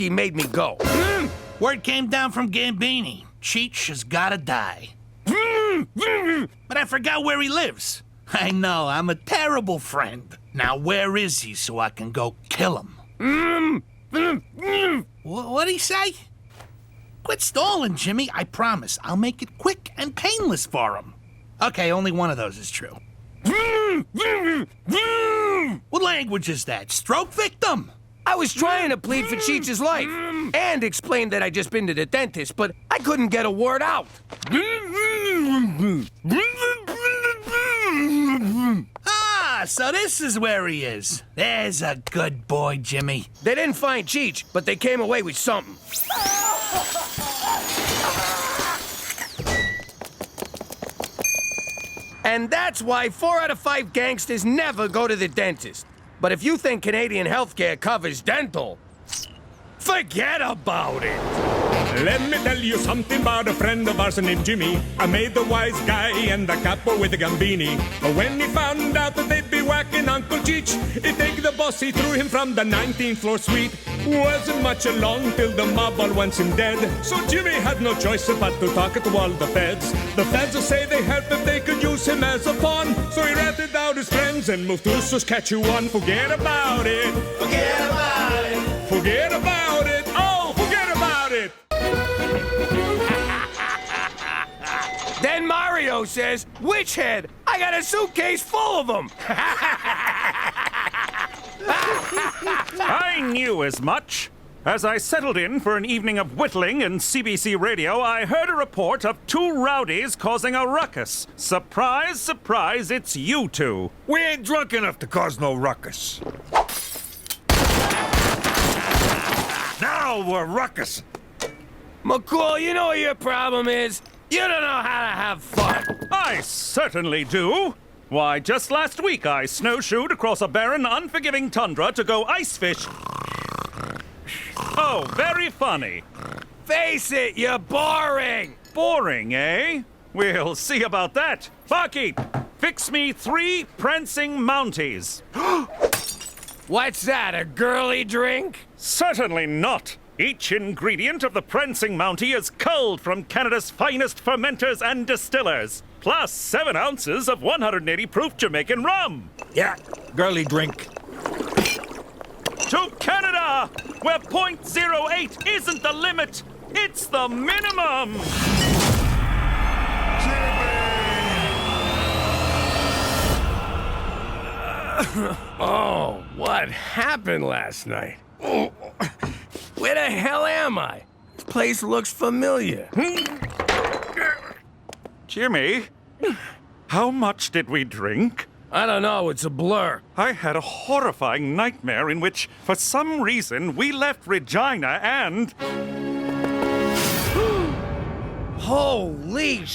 he made me go. Word came down from Gambini. Cheech has gotta die. But I forgot where he lives. I know, I'm a terrible friend. Now where is he so I can go kill him? What'd he say? Quit stalling, Jimmy. I promise. I'll make it quick and painless for him. Okay, only one of those is true. What language is that? Stroke victim? I was trying to plead for Cheech's life and explain that I'd just been to the dentist, but I couldn't get a word out. Ah, so this is where he is. There's a good boy, Jimmy. They didn't find Cheech, but they came away with something. And that's why 4 out of 5 gangsters never go to the dentist. But if you think Canadian healthcare covers dental, forget about it. Let me tell you something about a friend of ours named Jimmy. I made the wise guy and the capo with the Gambini. But when he found out that they'd be whacking Uncle Cheech, he take the boss, he threw him from the 19th floor suite. Wasn't much along till the mob all wants him dead. So Jimmy had no choice but to talk to all the feds. The feds will say they help if they could use him as a pawn. So he ratted out his friends and moved to Saskatchewan. Forget about it. Forget about it. Forget about it. Oh, forget about it. Then Mario says, "Witch head, I got a suitcase full of them." I knew as much. As I settled in for an evening of whittling and CBC radio, I heard a report of 2 rowdies causing a ruckus. Surprise, surprise, it's you two. We ain't drunk enough to cause no ruckus. Now we're ruckus. Mccool, you know what your problem is? You don't know how to have fun. I certainly do. Why, just last week I snowshoed across a barren, unforgiving tundra to go ice fish. Oh, very funny. Face it, you're boring. Boring, eh? We'll see about that. Barkeep, fix me 3 prancing mounties. What's that, a girly drink? Certainly not. Each ingredient of the prancing mountie is culled from Canada's finest fermenters and distillers, plus 7 ounces of 180 proof Jamaican rum. Yeah, girly drink. To Canada, where .08 isn't the limit, it's the minimum. Oh, what happened last night? Where the hell am I? This place looks familiar. Jimmy, how much did we drink? I don't know, it's a blur. I had a horrifying nightmare in which, for some reason, we left Regina and... Holy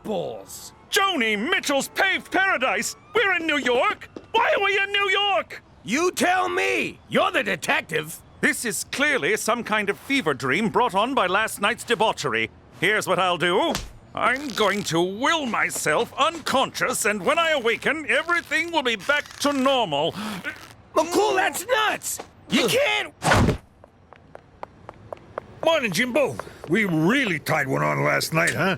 balls! Joni Mitchell's Paved Paradise! We're in New York! Why are we in New York? You tell me! You're the detective! This is clearly some kind of fever dream brought on by last night's debauchery. Here's what I'll do. I'm going to will myself unconscious, and when I awaken, everything will be back to normal. Mccool, that's nuts! You can't... Morning, Jimbo. We really tied one on last night, huh?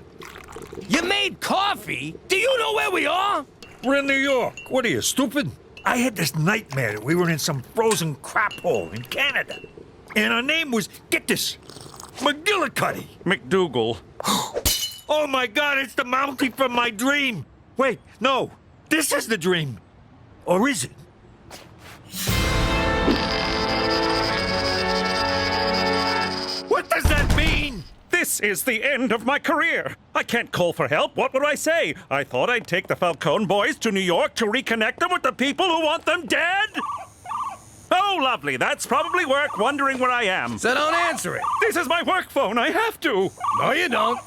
You made coffee? Do you know where we are? We're in New York. What are you, stupid? I had this nightmare that we were in some frozen crap hole in Canada. And our name was, get this, McGillicuddy. McDougal. Oh my God, it's the Mountie from my dream. Wait, no, this is the dream. Or is it? What does that mean? This is the end of my career. I can't call for help. What would I say? I thought I'd take the Falcone boys to New York to reconnect them with the people who want them dead? Oh, lovely. That's probably work wondering where I am. So don't answer it. This is my work phone. I have to. No, you don't.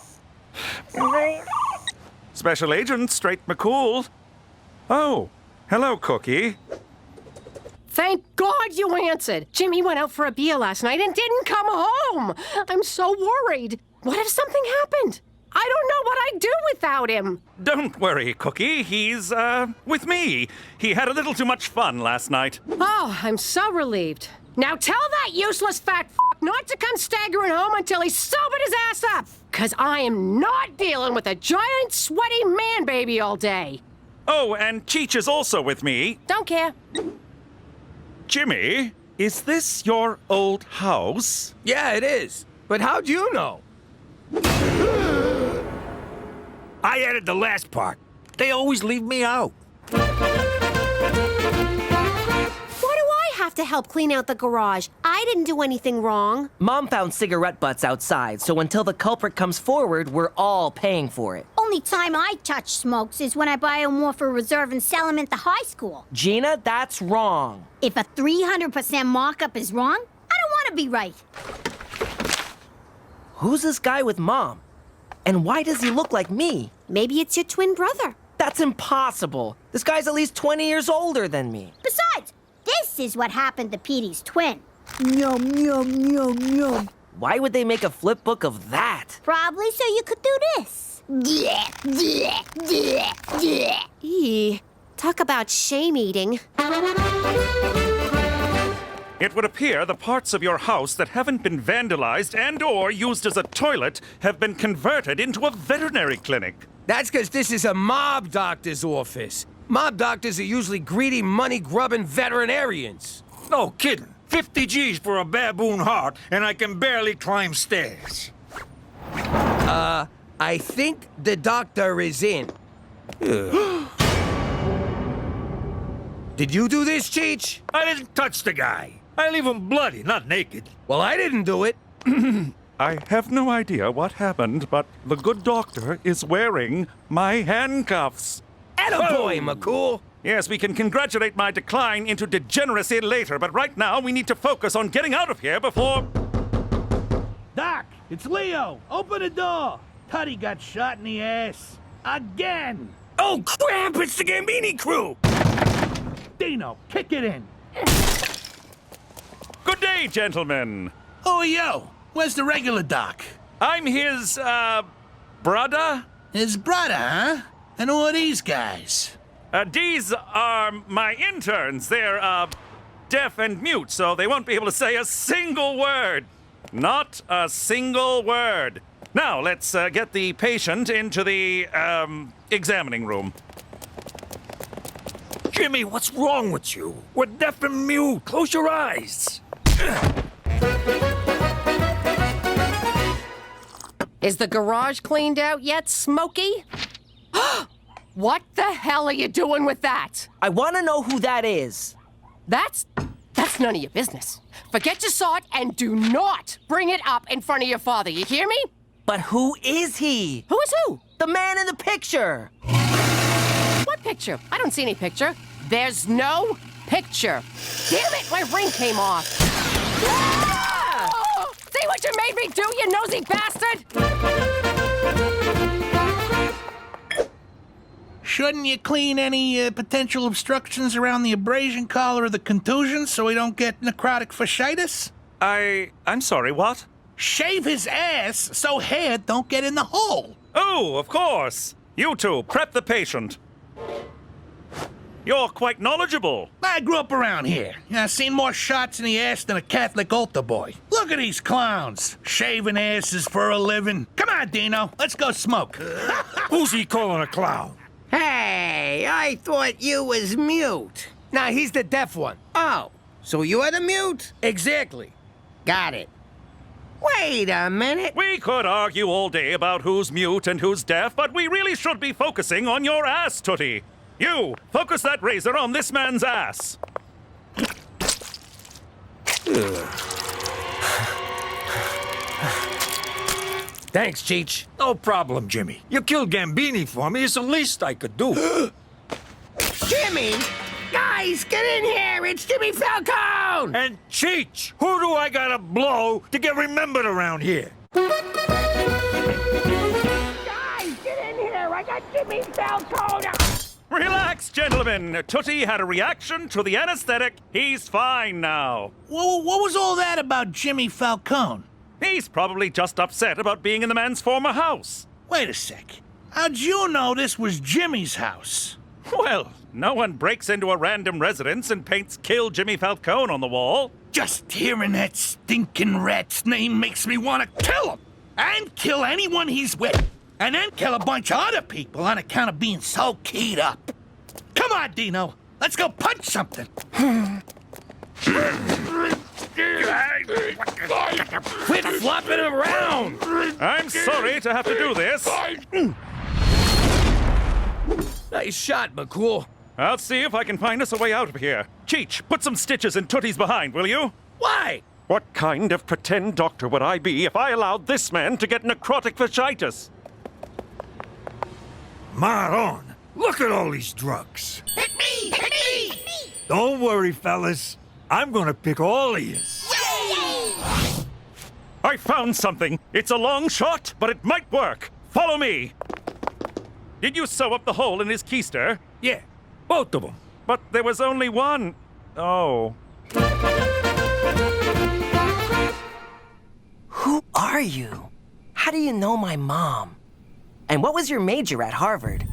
Special Agent Straight Mccool. Oh, hello, Cookie. Thank God you answered. Jimmy went out for a beer last night and didn't come home. I'm so worried. What if something happened? I don't know what I'd do without him. Don't worry, Cookie. He's, with me. He had a little too much fun last night. Oh, I'm so relieved. Now tell that useless fat not to come staggering home until he's sobered his ass up. 'Cause I am not dealing with a giant, sweaty man baby all day. Oh, and Cheech is also with me. Don't care. Jimmy, is this your old house? Yeah, it is. But how'd you know? I added the last part. They always leave me out. Why do I have to help clean out the garage? I didn't do anything wrong. Mom found cigarette butts outside, so until the culprit comes forward, we're all paying for it. Only time I touch smokes is when I buy them off a reserve and sell them at the high school. Gina, that's wrong. If a 300% markup is wrong, I don't want to be right. Who's this guy with Mom? And why does he look like me? Maybe it's your twin brother. That's impossible. This guy's at least 20 years older than me. Besides, this is what happened to Petey's twin. Yum, yum, yum, yum. Why would they make a flip book of that? Probably so you could do this. Eee. Talk about shame eating. It would appear the parts of your house that haven't been vandalized and/or used as a toilet have been converted into a veterinary clinic. That's because this is a mob doctor's office. Mob doctors are usually greedy, money-grubbing veterinarians. No kidding. 50 G's for a baboon heart, and I can barely climb stairs. I think the doctor is in. Did you do this, Cheech? I didn't touch the guy. I leave him bloody, not naked. Well, I didn't do it. I have no idea what happened, but the good doctor is wearing my handcuffs. Attaboy, Mccool. Yes, we can congratulate my decline into degeneracy later, but right now we need to focus on getting out of here before... Doc, it's Leo. Open the door. Tutty got shot in the ass. Again. Oh, crap! It's the Gambini crew! Dino, kick it in. Good day, gentlemen. Who are you? Where's the regular doc? I'm his, brother? His brother, huh? And who are these guys? These are my interns. They're, deaf and mute, so they won't be able to say a single word. Not a single word. Now, let's, get the patient into the, examining room. Jimmy, what's wrong with you? We're deaf and mute. Close your eyes. Is the garage cleaned out yet, Smokey? What the hell are you doing with that? I want to know who that is. That's none of your business. Forget you saw it and do not bring it up in front of your father. You hear me? But who is he? Who is who? The man in the picture. What picture? I don't see any picture. There's no picture. Damn it, my ring came off. Ah! See what you made me do, you nosy bastard? Shouldn't you clean any potential obstructions around the abrasion collar or the contusion so we don't get necrotic fasciitis? I'm sorry, what? Shave his ass so hair don't get in the hole. Oh, of course. You two, prep the patient. You're quite knowledgeable. I grew up around here. I've seen more shots in the ass than a Catholic altar boy. Look at these clowns, shaving asses for a living. Come on, Dino, let's go smoke. Who's he calling a clown? Hey, I thought you was mute. Nah, he's the deaf one. Oh, so you're the mute? Exactly. Got it. Wait a minute. We could argue all day about who's mute and who's deaf, but we really should be focusing on your ass, Tootie. You, focus that razor on this man's ass. Thanks, Cheech. No problem, Jimmy. You killed Gambini for me. It's the least I could do. Jimmy! Guys, get in here! It's Jimmy Falcone! And Cheech, who do I gotta blow to get remembered around here? Guys, get in here! I got Jimmy Falcone! Relax, gentlemen. Tootie had a reaction to the anesthetic. He's fine now. What was all that about Jimmy Falcone? He's probably just upset about being in the man's former house. Wait a sec. How'd you know this was Jimmy's house? Well, no one breaks into a random residence and paints "Kill Jimmy Falcone" on the wall. Just hearing that stinking rat's name makes me want to kill him. And kill anyone he's with. And then kill a bunch of other people on account of being so keyed up. Come on, Dino. Let's go punch something. Quit flopping around! I'm sorry to have to do this. Nice shot, Mccool. I'll see if I can find us a way out of here. Cheech, put some stitches in Tootie's behind, will you? Why? What kind of pretend doctor would I be if I allowed this man to get necrotic fasciitis? Maron, look at all these drugs. Hit me! Hit me! Don't worry, fellas. I'm gonna pick all of yous. I found something. It's a long shot, but it might work. Follow me. Did you sew up the hole in his keister? Yeah, both of them. But there was only one. Oh. Who are you? How do you know my mom? And what was your major at Harvard?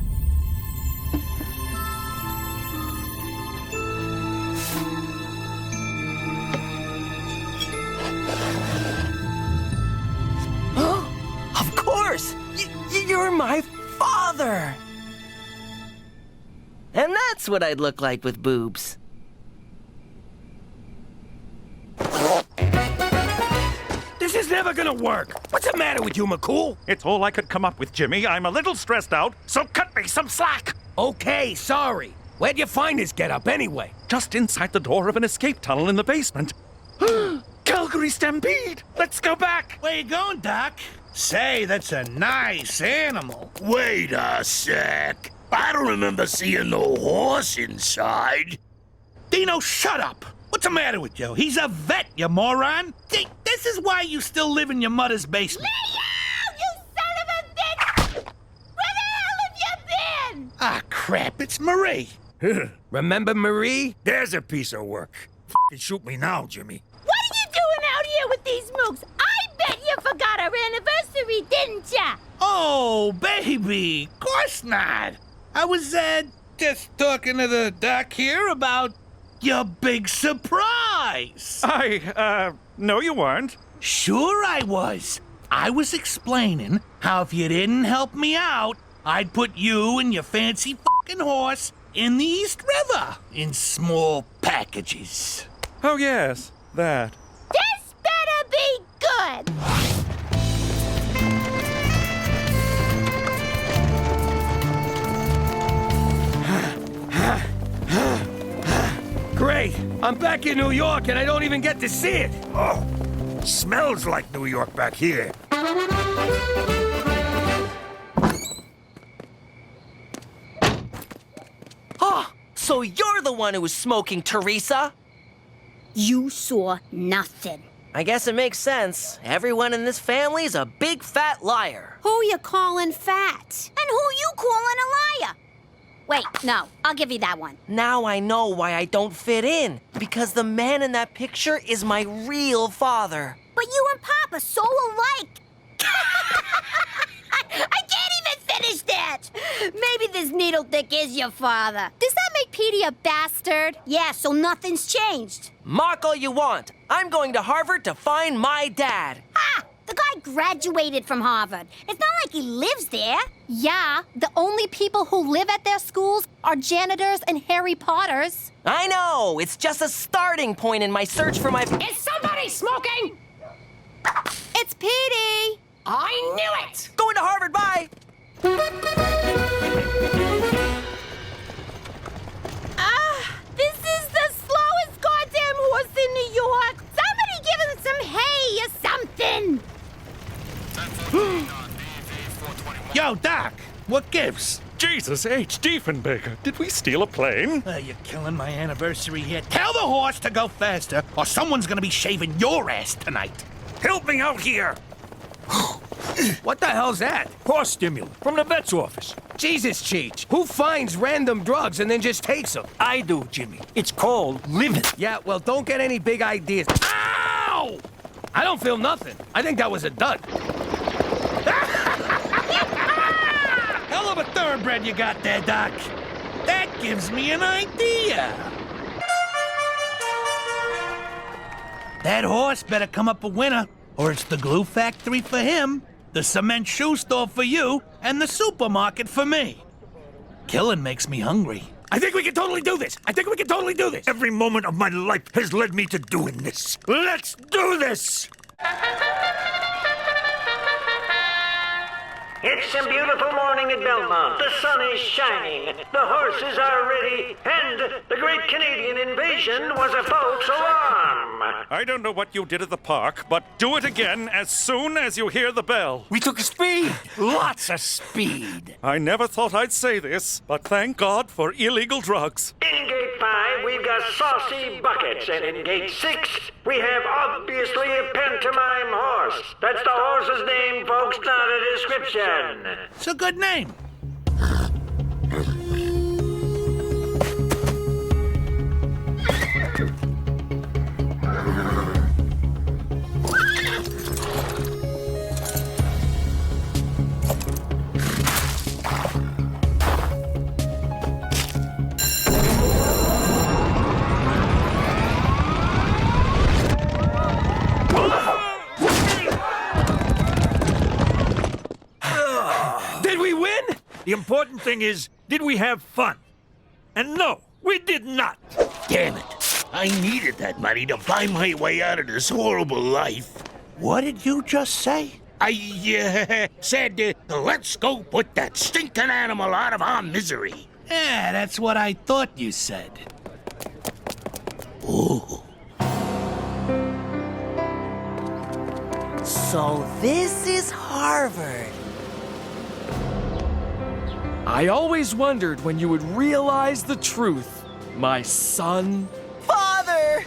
Of course! You're my father! And that's what I'd look like with boobs. This is never gonna work. What's the matter with you, Mccool? It's all I could come up with, Jimmy. I'm a little stressed out, so cut me some slack. Okay, sorry. Where'd you find this getup anyway? Just inside the door of an escape tunnel in the basement. Calgary Stampede! Let's go back! Where you going, Doc? Say, that's a nice animal. Wait a sec. I don't remember seeing no horse inside. Dino, shut up! What's the matter with you? He's a vet, you moron! See, this is why you still live in your mother's basement. Leo, you son of a bitch! Where the hell have you been? Ah, crap, it's Marie. Remember Marie? There's a piece of work. F***ing shoot me now, Jimmy. What are you doing out here with these mooks? I bet you forgot our anniversary, didn't ya? Oh, baby, of course not. I was, just talking to the doc here about your big surprise. No, you weren't. Sure I was. I was explaining how if you didn't help me out, I'd put you and your fancy fucking horse in the East River in small packages. Oh, yes, that. This better be good. Great. I'm back in New York and I don't even get to see it. Oh, smells like New York back here. Oh, so you're the one who was smoking, Teresa? You saw nothing. I guess it makes sense. Everyone in this family's a big fat liar. Who you calling fat? And who you calling a liar? Wait, no, I'll give you that one. Now I know why I don't fit in. Because the man in that picture is my real father. But you and Pop are so alike. I can't even finish that. Maybe this needle dick is your father. Does that make Petey a bastard? Yeah, so nothing's changed. Mock all you want. I'm going to Harvard to find my dad. Ah, the guy graduated from Harvard. It's not like he lives there. Yeah, the only people who live at their schools are janitors and Harry Potters. I know. It's just a starting point in my search for my... Is somebody smoking? It's Petey! I knew it! Going to Harvard, bye! This is the slowest goddamn horse in New York. Somebody give him some hay or something. Yo, Doc, what gives? Jesus H. Diefenbaker, did we steal a plane? You're killing my anniversary here. Tell the horse to go faster, or someone's gonna be shaving your ass tonight. Help me out here. What the hell's that? Horse stimulant from the vet's office. Jesus, Cheech. Who finds random drugs and then just takes them? I do, Jimmy. It's called living. Yeah, well, don't get any big ideas. Ow! I don't feel nothing. I think that was a dud. Hell of a thoroughbred you got there, Doc. That gives me an idea. That horse better come up a winner, or it's the glue factory for him, the cement shoe store for you, and the supermarket for me. Killing makes me hungry. I think we can totally do this. Every moment of my life has led me to doing this. Let's do this! It's a beautiful morning at Belmont. The sun is shining. The horses are ready. And the Great Canadian Invasion was a false alarm. I don't know what you did at the park, but do it again as soon as you hear the bell. We took a speed. Lots of speed. I never thought I'd say this, but thank God for illegal drugs. In Gate 5, we've got saucy buckets. And in Gate 6, we have obviously a pantomime horse. That's the horse's name, folks, not a description. It's a good name. The important thing is, did we have fun? And no, we did not. Damn it. I needed that money to buy my way out of this horrible life. What did you just say? I said, let's go put that stinking animal out of our misery. Yeah, that's what I thought you said. Ooh. So this is Harvard. I always wondered when you would realize the truth, my son. Father!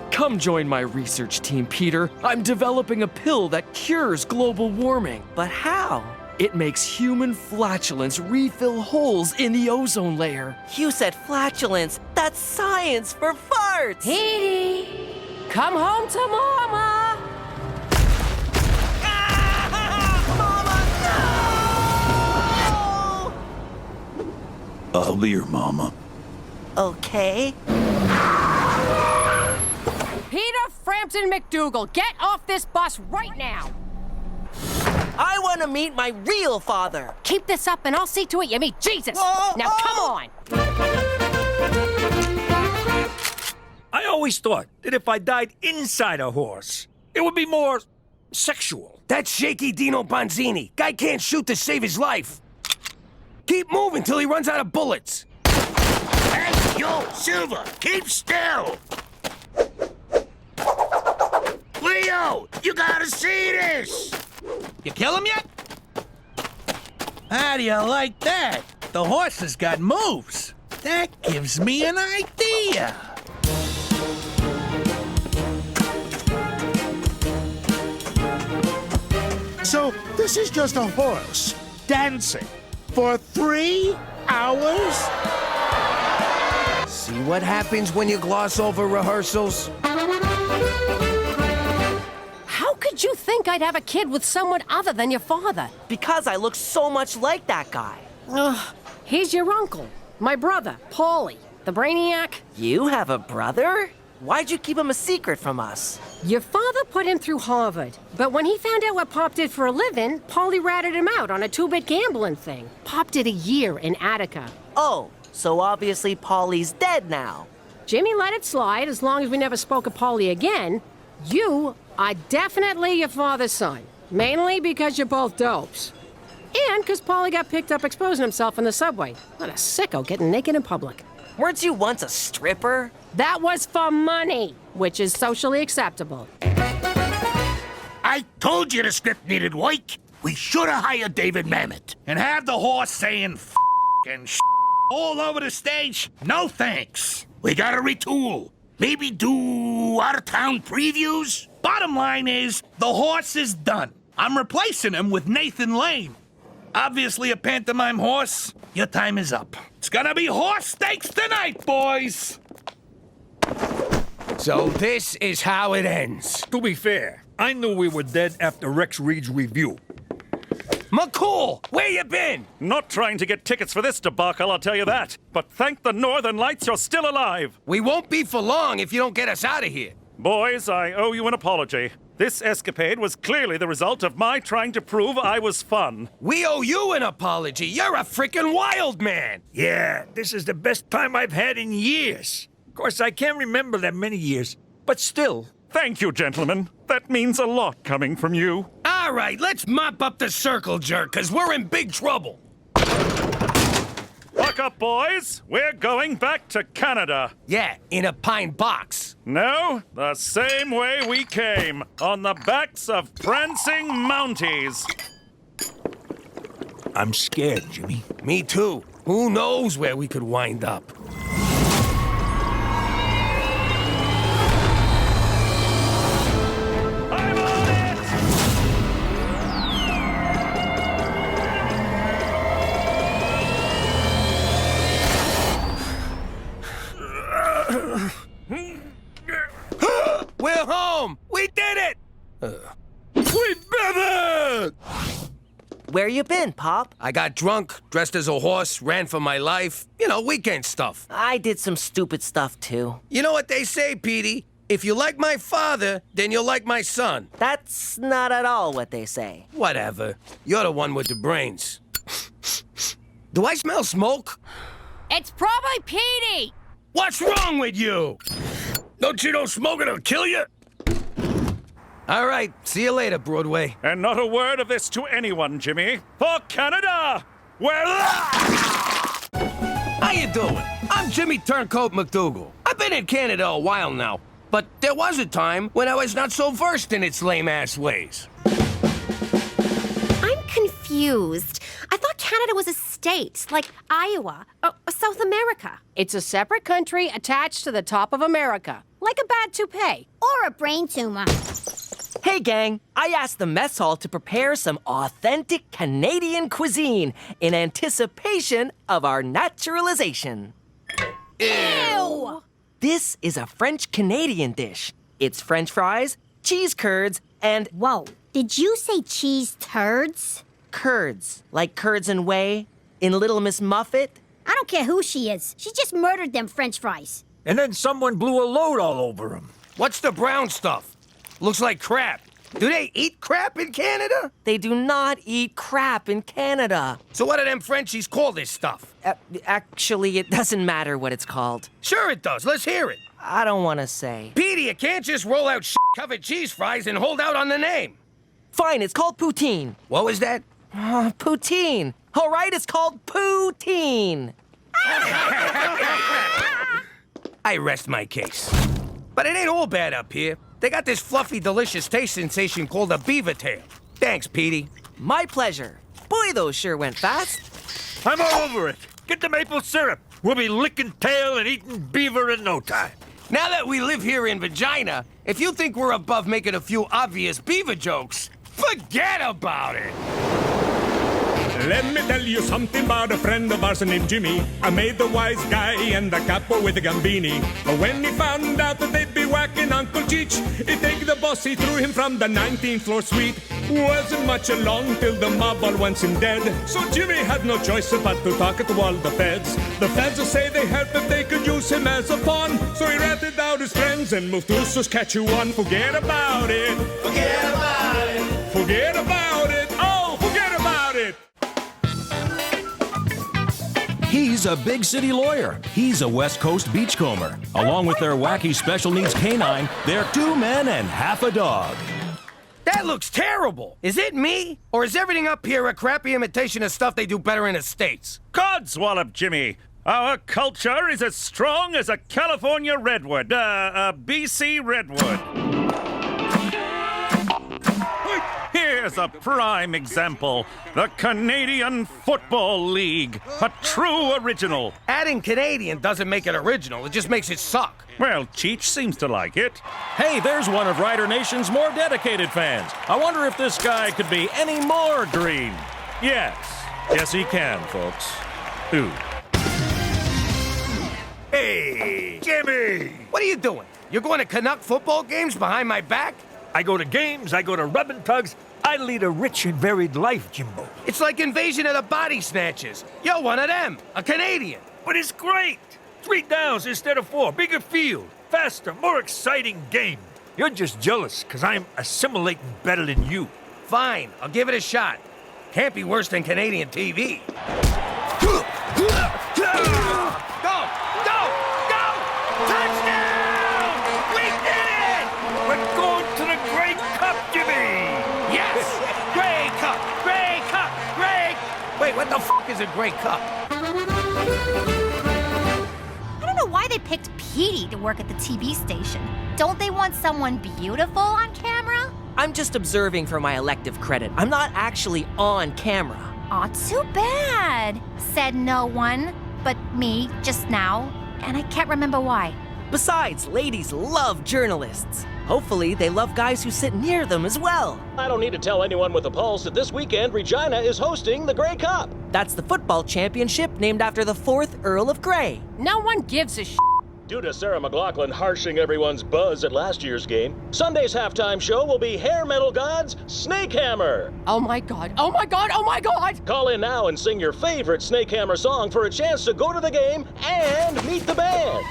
Come join my research team, Peter. I'm developing a pill that cures global warming. But how? It makes human flatulence refill holes in the ozone layer. You said flatulence. That's science for farts. Petey, come home to Mama. I'll be your mama. Okay. Peter Frampton McDougal, get off this bus right now. I want to meet my real father. Keep this up and I'll see to it you meet Jesus. Now come on. I always thought that if I died inside a horse, it would be more sexual. That's shaky Dino Bonzini. Guy can't shoot to save his life. Keep moving till he runs out of bullets. Hey, yo, Silver, keep still. Leo, you gotta see this. You kill him yet? How do you like that? The horse has got moves. That gives me an idea. So, this is just a horse dancing for 3 hours? See what happens when you gloss over rehearsals? How could you think I'd have a kid with someone other than your father? Because I look so much like that guy. Ugh, he's your uncle, my brother, Paulie, the brainiac. You have a brother? Why'd you keep him a secret from us? Your father put him through Harvard, but when he found out what Pop did for a living, Paulie ratted him out on a 2-bit gambling thing. Pop did a year in Attica. Oh, so obviously Paulie's dead now. Jimmy let it slide as long as we never spoke of Paulie again. You are definitely your father's son, mainly because you're both dopes. And because Paulie got picked up exposing himself in the subway. What a sicko getting naked in public. Weren't you once a stripper? That was for money, which is socially acceptable. I told you the script needed work. We should have hired David Mamet. And have the horse saying f and all over the stage? No thanks. We gotta retool. Maybe do out-of-town previews? Bottom line is, the horse is done. I'm replacing him with Nathan Lane. Obviously a pantomime horse. Your time is up. It's gonna be horse steaks tonight, boys. So this is how it ends. To be fair, I knew we were dead after Rex Reed's review. Mccool, where you been? Not trying to get tickets for this debacle, I'll tell you that. But thank the Northern Lights you're still alive. We won't be for long if you don't get us out of here. Boys, I owe you an apology. This escapade was clearly the result of my trying to prove I was fun. We owe you an apology. You're a freaking wild man. Yeah, this is the best time I've had in years. Of course, I can't remember that many years, but still. Thank you, gentlemen. That means a lot coming from you. All right, let's mop up the circle jerk, because we're in big trouble. Buck up, boys. We're going back to Canada. Yeah, in a pine box. No, the same way we came, on the backs of prancing Mounties. I'm scared, Jimmy. Me too. Who knows where we could wind up? I'm on it! We're home! We did it! We did it! Where you been, Pop? I got drunk, dressed as a horse, ran for my life. You know, weekend stuff. I did some stupid stuff, too. You know what they say, Petey? If you like my father, then you'll like my son. That's not at all what they say. Whatever. You're the one with the brains. Do I smell smoke? It's probably Petey. What's wrong with you? Don't you know smoking will kill you? All right, see you later, Broadway. And not a word of this to anyone, Jimmy. For Canada! How you doing? I'm Jimmy Turncoat McDougal. I've been in Canada a while now, but there was a time when I was not so versed in its lame-ass ways. I'm confused. I thought Canada was a state, like Iowa or South America. It's a separate country attached to the top of America, like a bad toupee. Or a brain tumor. Hey, gang, I asked the mess hall to prepare some authentic Canadian cuisine in anticipation of our naturalization. Ew! This is a French-Canadian dish. It's French fries, cheese curds, and... Whoa, did you say cheese turds? Curds, like curds and whey in Little Miss Muffet. I don't care who she is. She just murdered them French fries. And then someone blew a load all over him. What's the brown stuff? Looks like crap. Do they eat crap in Canada? They do not eat crap in Canada. So what do them Frenchies call this stuff? Actually, it doesn't matter what it's called. Sure it does. Let's hear it. I don't want to say. Petey, you can't just roll out covered cheese fries and hold out on the name. Fine, it's called poutine. What was that? Poutine. All right, it's called poutine. I rest my case. But it ain't all bad up here. They got this fluffy, delicious taste sensation called a beaver tail. Thanks, Petey. My pleasure. Boy, those sure went fast. I'm all over it. Get the maple syrup. We'll be licking tail and eating beaver in no time. Now that we live here in Vagina, if you think we're above making a few obvious beaver jokes, forget about it. Let me tell you something about a friend of ours named Jimmy. I made the wise guy and the capo with the gambini. But when he found out that they'd be whacking Uncle Cheech, he take the boss, he threw him from the 19th floor suite. Wasn't much along till the mob all wants him dead. So Jimmy had no choice but to talk to all the feds. The feds say they help if they could use him as a pawn. So he ratted out his friends and moved to Saskatchewan. Forget about it. Forget about it. Forget about it. Oh, forget about it. He's a big city lawyer. He's a West Coast beachcomber. Along with their wacky special needs canine, they're 2 men and half a dog. That looks terrible. Is it me? Or is everything up here a crappy imitation of stuff they do better in the States? Codswallop, Jimmy. Our culture is as strong as a California redwood, a BC redwood. Here's a prime example. The Canadian Football League. A true original. Adding Canadian doesn't make it original. It just makes it suck. Well, Cheech seems to like it. Hey, there's one of Rider Nation's more dedicated fans. I wonder if this guy could be any more green. Yes. Yes, he can, folks. Ooh. Hey, Jimmy! What are you doing? You're going to Canuck football games behind my back? I go to games, I go to rubbing tugs, I lead a rich and varied life, Jimbo. It's like Invasion of the Body Snatchers. You're one of them, a Canadian. But it's great. 3 downs instead of 4. Bigger field. Faster, more exciting game. You're just jealous because I'm assimilating better than you. Fine, I'll give it a shot. Can't be worse than Canadian TV. Go! Go! Go! Touchdown! We did it! We're going to the Grey Cup, Jimmy! Yes! Grey Cup! Grey Cup! Grey... Wait, what the f*** is a Grey Cup? I don't know why they picked Petey to work at the TV station. Don't they want someone beautiful on camera? I'm just observing for my elective credit. I'm not actually on camera. Aw, too bad. Said no one but me just now, and I can't remember why. Besides, ladies love journalists. Hopefully, they love guys who sit near them as well. I don't need to tell anyone with a pulse that this weekend Regina is hosting the Grey Cup. That's the football championship named after the 4th Earl of Grey. No one gives a sh**. Due to Sarah McLachlan harshing everyone's buzz at last year's game, Sunday's halftime show will be hair metal gods Snake Hammer. Oh my god, oh my god, oh my god! Call in now and sing your favorite Snake Hammer song for a chance to go to the game and meet the band.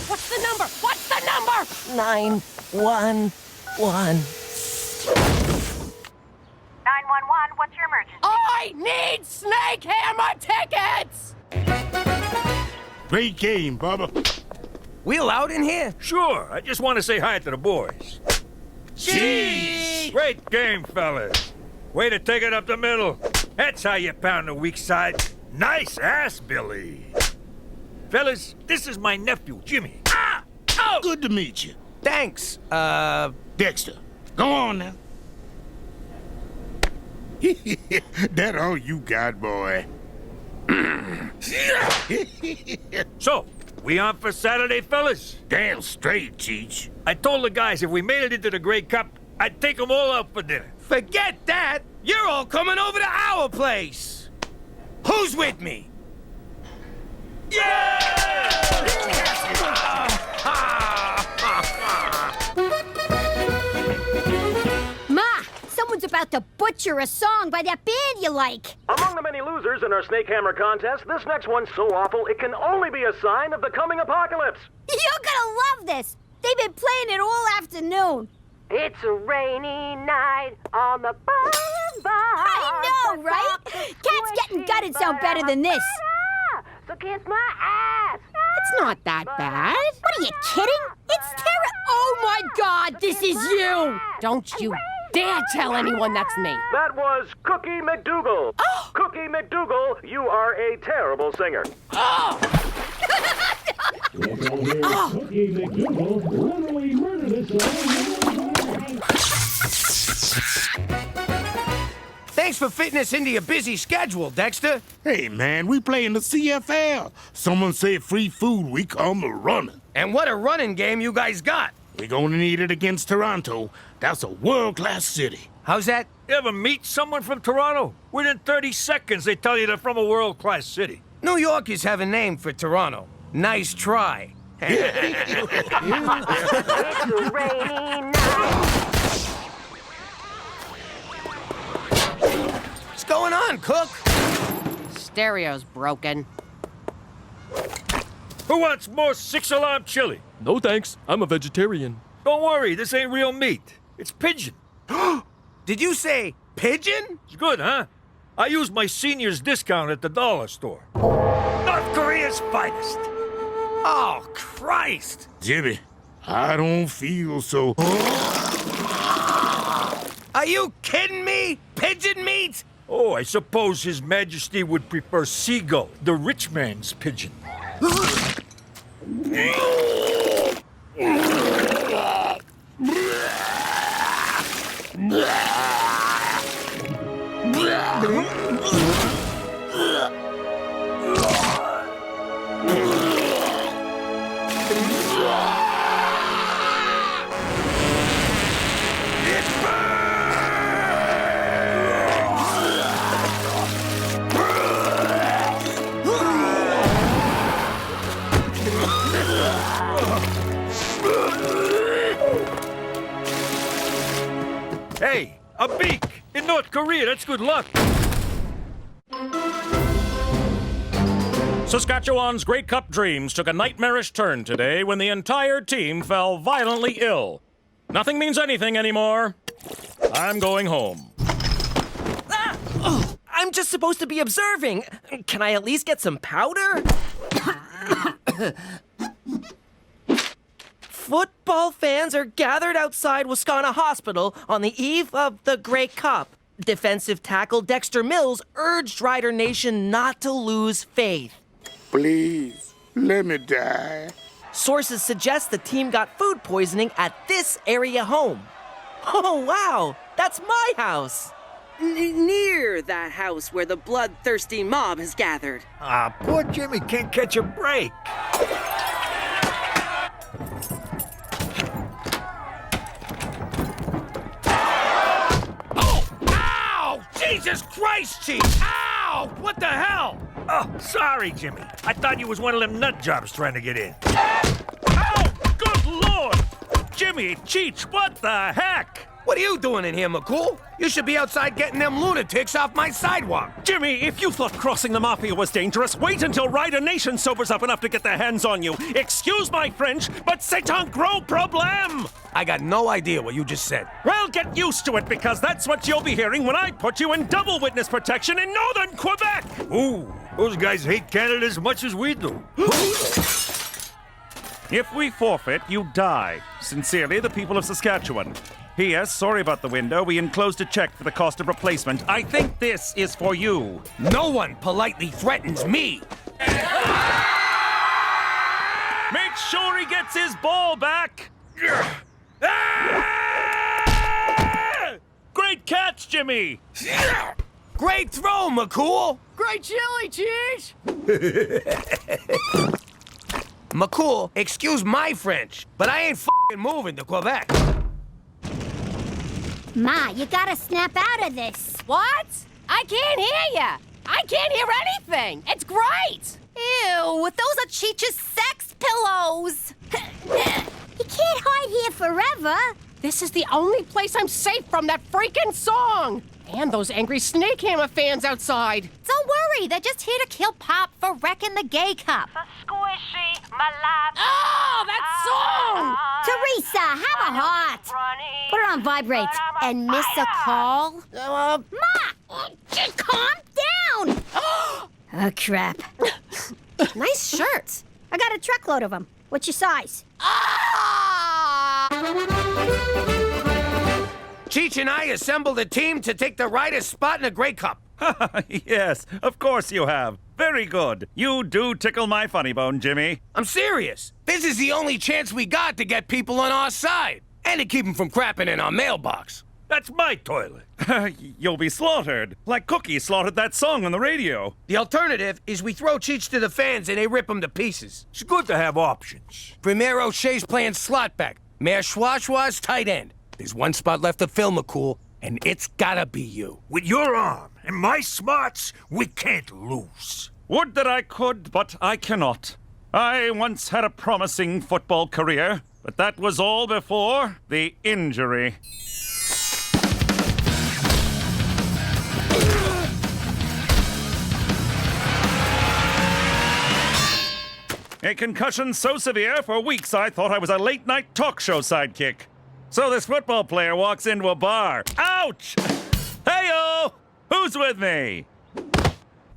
What's the number? What's the number? 911. 911, what's your emergency? I need Snake Hammer tickets! Great game, Bubba. We allowed in here? Sure, I just want to say hi to the boys. Cheech! Great game, fellas. Way to take it up the middle. That's how you pound the weak side. Nice ass, Billy. Fellas, this is my nephew, Jimmy. Ah! Oh! Good to meet you. Thanks, Dexter, go on now. That all you got, boy. So, we on for Saturday, fellas? Damn straight, Cheech. I told the guys if we made it into the Grey Cup, I'd take them all out for dinner. Forget that! You're all coming over to our place! Who's with me? Ma, someone's about to butcher a song by that band you like. Among the many losers in our Snake Hammer contest, this next one's so awful it can only be a sign of the coming apocalypse. You're gonna love this. They've been playing it all afternoon. It's a rainy night on the boulevard. I know, right? Cats Getting Gutted sound better than this. So kiss my ass. It's not that bad. What are you kidding? It's Tara. Oh my God, this is you. Don't you dare tell anyone that's me. That was Cookie McDougal. Oh! Cookie McDougal, you are a terrible singer. Oh! Cookie McDougal, runaway murder this song. Thanks for fitting us into your busy schedule, Dexter. Hey, man, we play in the CFL. Someone said free food, we come running. And what a running game you guys got. We're gonna need it against Toronto. That's a world-class city. How's that? You ever meet someone from Toronto? Within 30 seconds, they tell you they're from a world-class city. New Yorkers have a name for Toronto. Nice try. It's a rainy night. What's going on, Cook? Stereo's broken. Who wants more 6-alarm chili? No thanks, I'm a vegetarian. Don't worry, this ain't real meat. It's pigeon. Did you say pigeon? It's good, huh? I use my senior's discount at the dollar store. North Korea's finest. Oh, Christ! Jimmy, I don't feel so... Are you kidding me? Pigeon meat? Oh, I suppose His Majesty would prefer seagull, the rich man's pigeon. Hey, a beak in North Korea. That's good luck. Saskatchewan's Grey Cup dreams took a nightmarish turn today when the entire team fell violently ill. Nothing means anything anymore. I'm going home. I'm just supposed to be observing. Can I at least get some powder? Football fans are gathered outside Wascana Hospital on the eve of the Grey Cup. Defensive tackle Dexter Mills urged Rider Nation not to lose faith. Please, let me die. Sources suggest the team got food poisoning at this area home. Oh, wow, that's my house. Near that house where the bloodthirsty mob has gathered. Ah, poor Jimmy can't catch a break. Oh! Ow! Jesus Christ, Chief! Ow! What the hell? Oh, sorry, Jimmy. I thought you was one of them nut jobs trying to get in. Oh, good Lord! Jimmy, Cheech, what the heck? What are you doing in here, Mccool? You should be outside getting them lunatics off my sidewalk. Jimmy, if you thought crossing the Mafia was dangerous, wait until Rider Nation sobers up enough to get their hands on you. Excuse my French, but c'est un gros problème! I got no idea what you just said. Well, get used to it, because that's what you'll be hearing when I put you in double witness protection in northern Quebec! Ooh, those guys hate Canada as much as we do. If we forfeit, you die. Sincerely, the people of Saskatchewan. P.S. Sorry about the window. We enclosed a check for the cost of replacement. I think this is for you. No one politely threatens me. Make sure he gets his ball back. Great catch, Jimmy. Great throw, Mccool. Great chili, Cheech! Mccool, excuse my French, but I ain't f***ing moving to Quebec. Ma, you gotta snap out of this. What? I can't hear ya! I can't hear anything! It's great! Ew, those are Cheech's sex pillows. You can't hide here forever. This is the only place I'm safe from that freaking song! And those angry Snake Hammer fans outside. Don't worry, they're just here to kill Pop for wrecking the gay cup. Squishy, my life. Oh, that song! Teresa, have a heart. Put it on vibrate and miss a call. Ma, just calm down. Oh, crap. Nice shirt. I got a truckload of them. What's your size? Cheech and I assembled a team to take the Riders' spot in the Grey Cup. Yes, of course you have. Very good. You do tickle my funny bone, Jimmy. I'm serious. This is the only chance we got to get people on our side. And to keep them from crapping in our mailbox. That's my toilet. You'll be slaughtered, like Cookie slaughtered that song on the radio. The alternative is we throw Cheech to the fans and they rip him to pieces. It's good to have options. Premier O'Shea's playing slot back. Mayor Schwa's tight end. There's one spot left to fill, Mccool, and it's gotta be you. With your arm and my smarts, we can't lose. Would that I could, but I cannot. I once had a promising football career, but that was all before the injury. A concussion so severe, for weeks I thought I was a late-night talk show sidekick. So this football player walks into a bar. Ouch! Hey-o! Who's with me?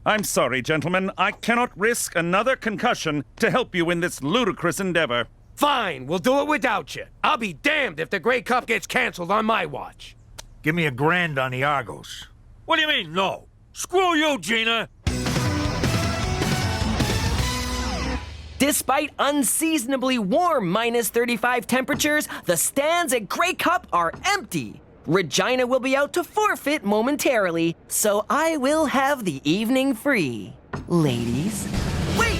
I'm sorry, gentlemen. I cannot risk another concussion to help you in this ludicrous endeavor. Fine, we'll do it without you. I'll be damned if the Grey Cup gets canceled on my watch. Give me $1,000 on the Argos. What do you mean, no? Screw you, Gina! Despite unseasonably warm -35 temperatures, the stands at Grey Cup are empty. Regina will be out to forfeit momentarily, so I will have the evening free. Ladies, wait!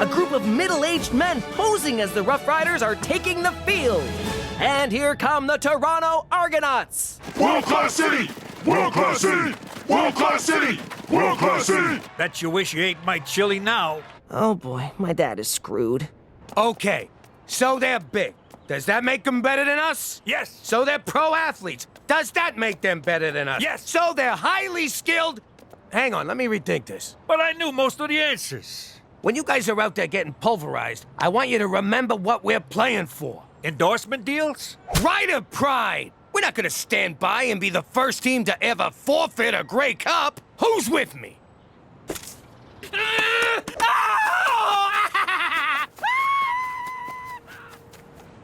A group of middle-aged men posing as the Rough Riders are taking the field. And here come the Toronto Argonauts. World-class city! World-class city! World-class city! World-class city! Bet you wish you ate my chili now. Oh boy, my dad is screwed. Okay, so they're big. Does that make them better than us? Yes. So they're pro athletes. Does that make them better than us? Yes. So they're highly skilled. Hang on, let me rethink this. But I knew most of the answers. When you guys are out there getting pulverized, I want you to remember what we're playing for. Endorsement deals? Pride of pride. We're not gonna stand by and be the first team to ever forfeit a Grey Cup. Who's with me?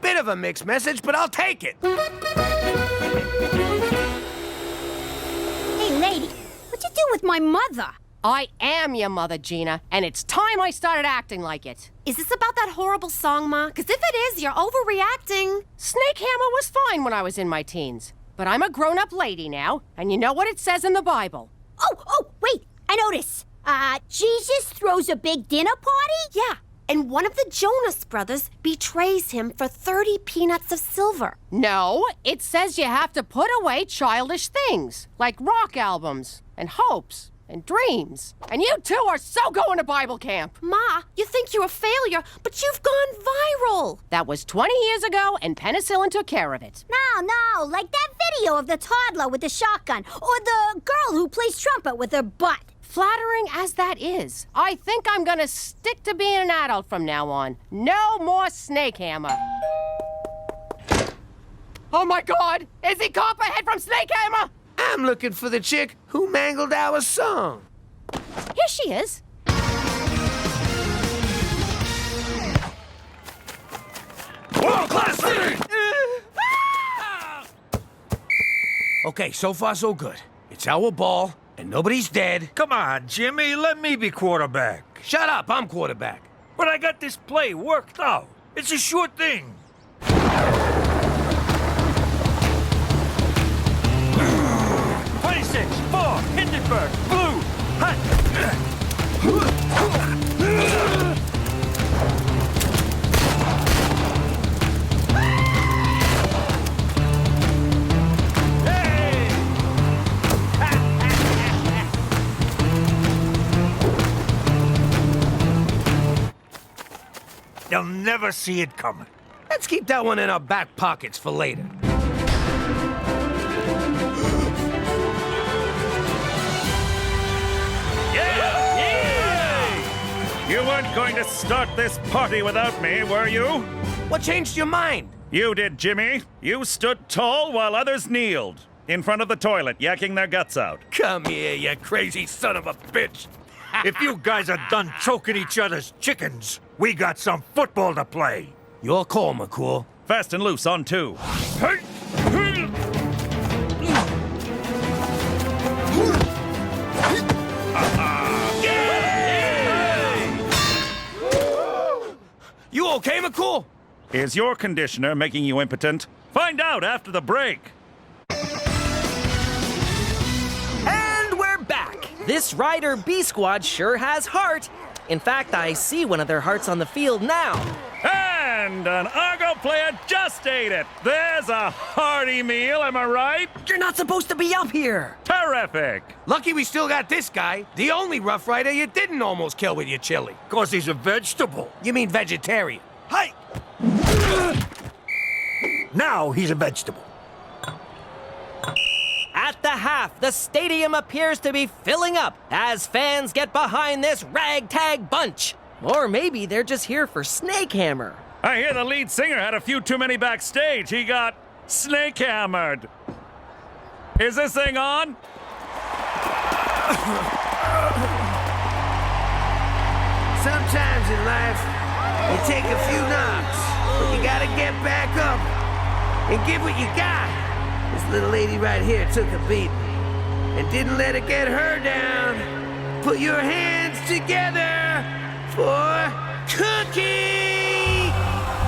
Bit of a mixed message, but I'll take it. Hey, lady, what'd you do with my mother? I am your mother, Gina, and it's time I started acting like it. Is this about that horrible song, Ma? Because if it is, you're overreacting. Snake Hammer was fine when I was in my teens, but I'm a grown-up lady now, and you know what it says in the Bible. Oh, wait, I notice. Jesus throws a big dinner party? Yeah, and one of the Jonas brothers betrays him for 30 peanuts of silver. No, it says you have to put away childish things, like rock albums, and hopes, and dreams. And you two are so going to Bible camp. Ma, you think you're a failure, but you've gone viral. That was 20 years ago, and penicillin took care of it. No, like that video of the toddler with the shotgun, or the girl who plays trumpet with her butt. Flattering as that is, I think I'm gonna stick to being an adult from now on. No more Snake Hammer. Oh my God! Is he Copperhead from Snake Hammer? I'm looking for the chick who mangled our song. Here she is. World-class city! Okay, so far so good. It's our ball, and nobody's dead. Come on, Jimmy, let me be quarterback. Shut up, I'm quarterback. But I got this play worked out. It's a sure thing. 26, 4, Hindenburg, blue, hot. They'll never see it coming. Let's keep that one in our back pockets for later. You weren't going to start this party without me, were you? What changed your mind? You did, Jimmy. You stood tall while others kneeled. In front of the toilet, yakking their guts out. Come here, you crazy son of a bitch. If you guys are done choking each other's chickens, we got some football to play. Your call, Mccool. Fast and loose on 2. You okay, Mccool? Is your conditioner making you impotent? Find out after the break. And we're back. This Rider B Squad sure has heart. In fact, I see one of their hearts on the field now. And an Argo player just ate it. There's a hearty meal, am I right? You're not supposed to be up here. Terrific. Lucky we still got this guy, the only Rough Rider you didn't almost kill with your chili. 'Cause he's a vegetable. You mean vegetarian? Hey! Now he's a vegetable. At the half, the stadium appears to be filling up as fans get behind this ragtag bunch. Or maybe they're just here for Snake Hammer. I hear the lead singer had a few too many backstage. He got snake hammered. Is this thing on? Sometimes in life, you take a few knocks, but you gotta get back up and give what you got. This little lady right here took a beating and didn't let it get her down. Put your hands together for Cookie!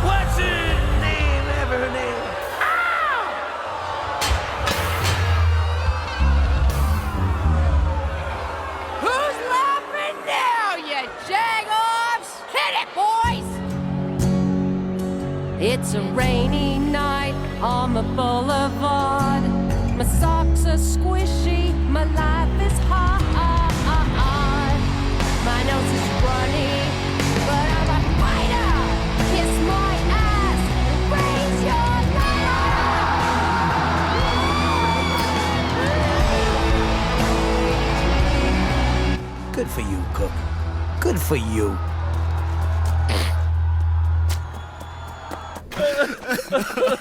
What's her name? Ever her name? Who's laughing now, you jagoffs? Hit it, boys! It's a rainy night on the boulevard. My socks are squishy. Good for you.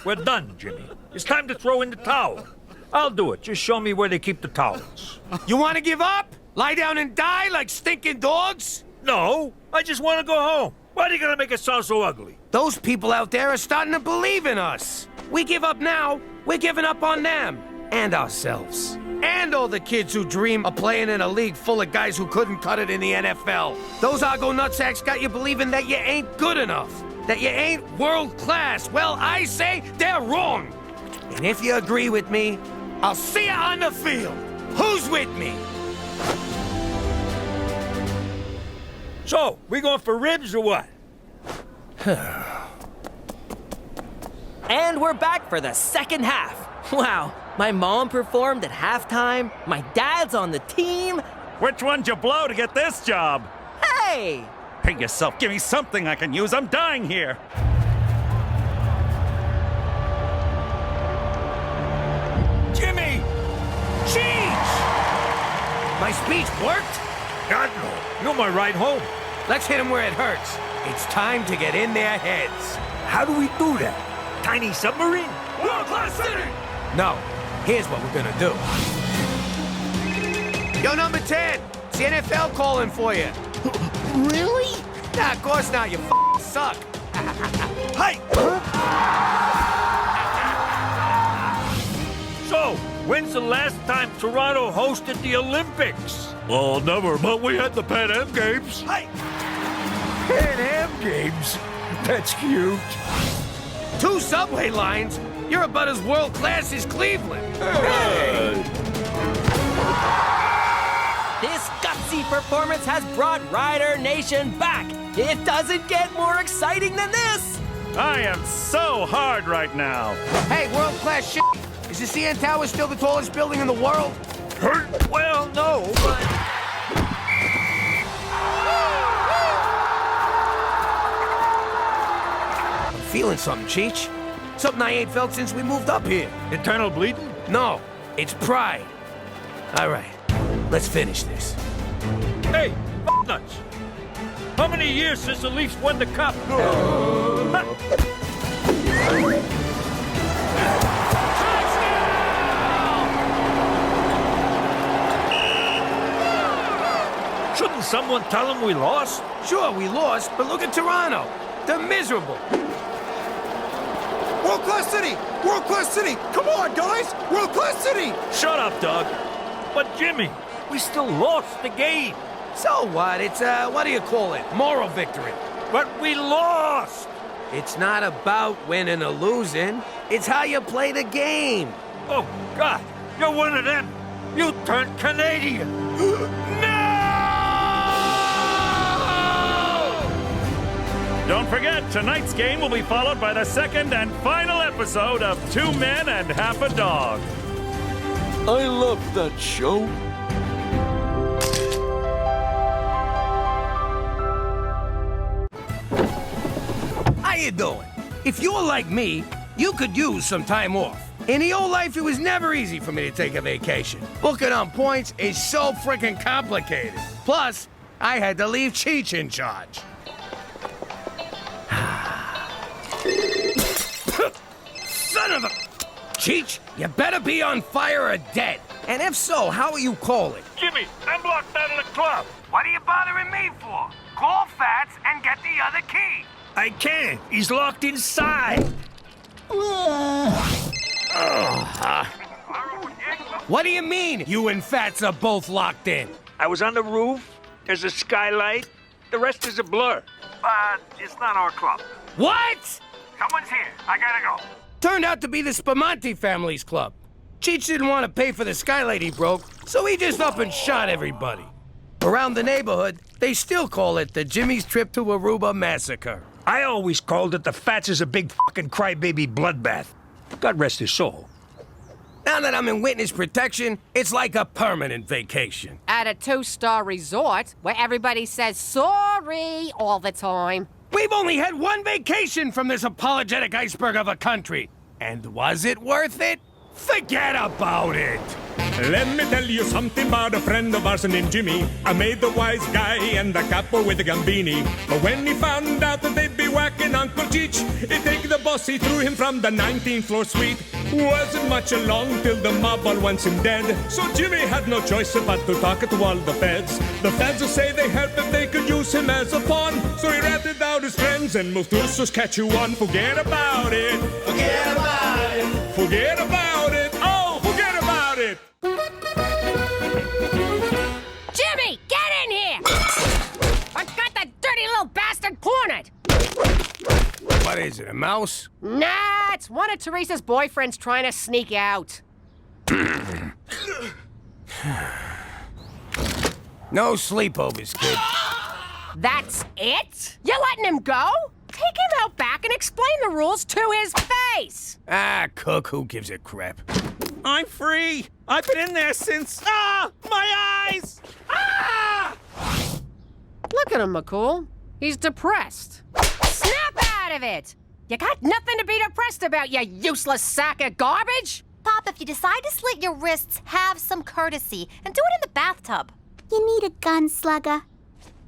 We're done, Jimmy. It's time to throw in the towel. I'll do it. Just show me where they keep the towels. You want to give up? Lie down and die like stinking dogs? No, I just want to go home. Why are you gonna make it sound so ugly? Those people out there are starting to believe in us. We give up now, we're giving up on them. And ourselves. And all the kids who dream of playing in a league full of guys who couldn't cut it in the NFL. Those Argo nutsacks got you believing that you ain't good enough. That you ain't world class. Well, I say they're wrong. And if you agree with me, I'll see you on the field. Who's with me? So, we going for ribs or what? And we're back for the second half. Wow, my mom performed at halftime, my dad's on the team. Which one'd you blow to get this job? Hey! Hey yourself, give me something I can use. I'm dying here. Jimmy! Cheech! My speech worked? God, no. You're my ride home. Let's hit them where it hurts. It's time to get in their heads. How do we do that? Tiny submarine? World-class city! No. Here's what we're gonna do. Yo, number 10. It's the NFL calling for you. Really? Nah, of course not. You suck. Hey! So, when's the last time Toronto hosted the Olympics? Well, never, but we had the Pan Am Games. Hey! Pan Am Games? That's cute. 2 subway lines? You're about as world-class as Cleveland. Hey! This gutsy performance has brought Rider Nation back. It doesn't get more exciting than this. I am so hard right now. Hey, world-class shit. Is the CN Tower still the tallest building in the world? Well, no, but... I'm feeling something, Cheech. Something I ain't felt since we moved up here. Internal bleeding? No, it's pride. All right, let's finish this. Hey, nuts! How many years since the Leafs won the cup? Shouldn't someone tell them we lost? Sure, we lost, but look at Toronto. They're miserable. World-class city! World-class city! Come on, guys! World-class city! Shut up, Doug. But Jimmy, we still lost the game. So what? It's, what do you call it? Moral victory. But we lost! It's not about winning or losing. It's how you play the game. Oh, God, you're one of them. You turned Canadian. No! Don't forget, tonight's game will be followed by the second and final episode of 2 Men and Half a Dog. I love that show. How you doing? If you're like me, you could use some time off. In the old life, it was never easy for me to take a vacation. Booking on points is so freaking complicated. Plus, I had to leave Cheech in charge. Son of a... Cheech, you better be on fire or dead. And if so, how are you calling? Jimmy, I'm locked out of the club. What are you bothering me for? Call Fats and get the other key. I can't. He's locked inside. What do you mean you and Fats are both locked in? I was on the roof. There's a skylight. The rest is a blur. But it's not our club. What? Someone's here. I gotta go. Turned out to be the Spamanti family's club. Cheech didn't want to pay for the skylight he broke, so he just up and shot everybody. Around the neighborhood, they still call it the Jimmy's Trip to Aruba Massacre. I always called it the Fats is a big fucking crybaby bloodbath. God rest his soul. Now that I'm in witness protection, it's like a permanent vacation. At a 2-star resort where everybody says sorry all the time. We've only had one vacation from this apologetic iceberg of a country. And was it worth it? Forget about it! Let me tell you something about a friend of ours named Jimmy. I made the wise guy and the capo with the gambini. But when he found out that they'd be whacking Uncle Cheech, he'd take the boss, he threw him from the 19th floor suite. Wasn't much along till the mob all wants him dead. So Jimmy had no choice but to talk to all the feds. The feds say they help if they could use him as a pawn. So he ratted out his friends and moved to Saskatchewan. Forget about it. Forget about it. Forget about it. Oh, forget about it. Jimmy, get in here! I got that dirty little bastard cornered! What is it, a mouse? Nah, it's one of Teresa's boyfriends trying to sneak out. No sleepovers, kid. That's it? You letting him go? Take him out back and explain the rules to his face! Ah, Cook, who gives a crap? I'm free. I've been in there since... Ah! My eyes! Ah! Look at him, Mccool. He's depressed. Snap out of it! You got nothing to be depressed about, you useless sack of garbage! Pop, if you decide to slit your wrists, have some courtesy and do it in the bathtub. You need a gun, slugger.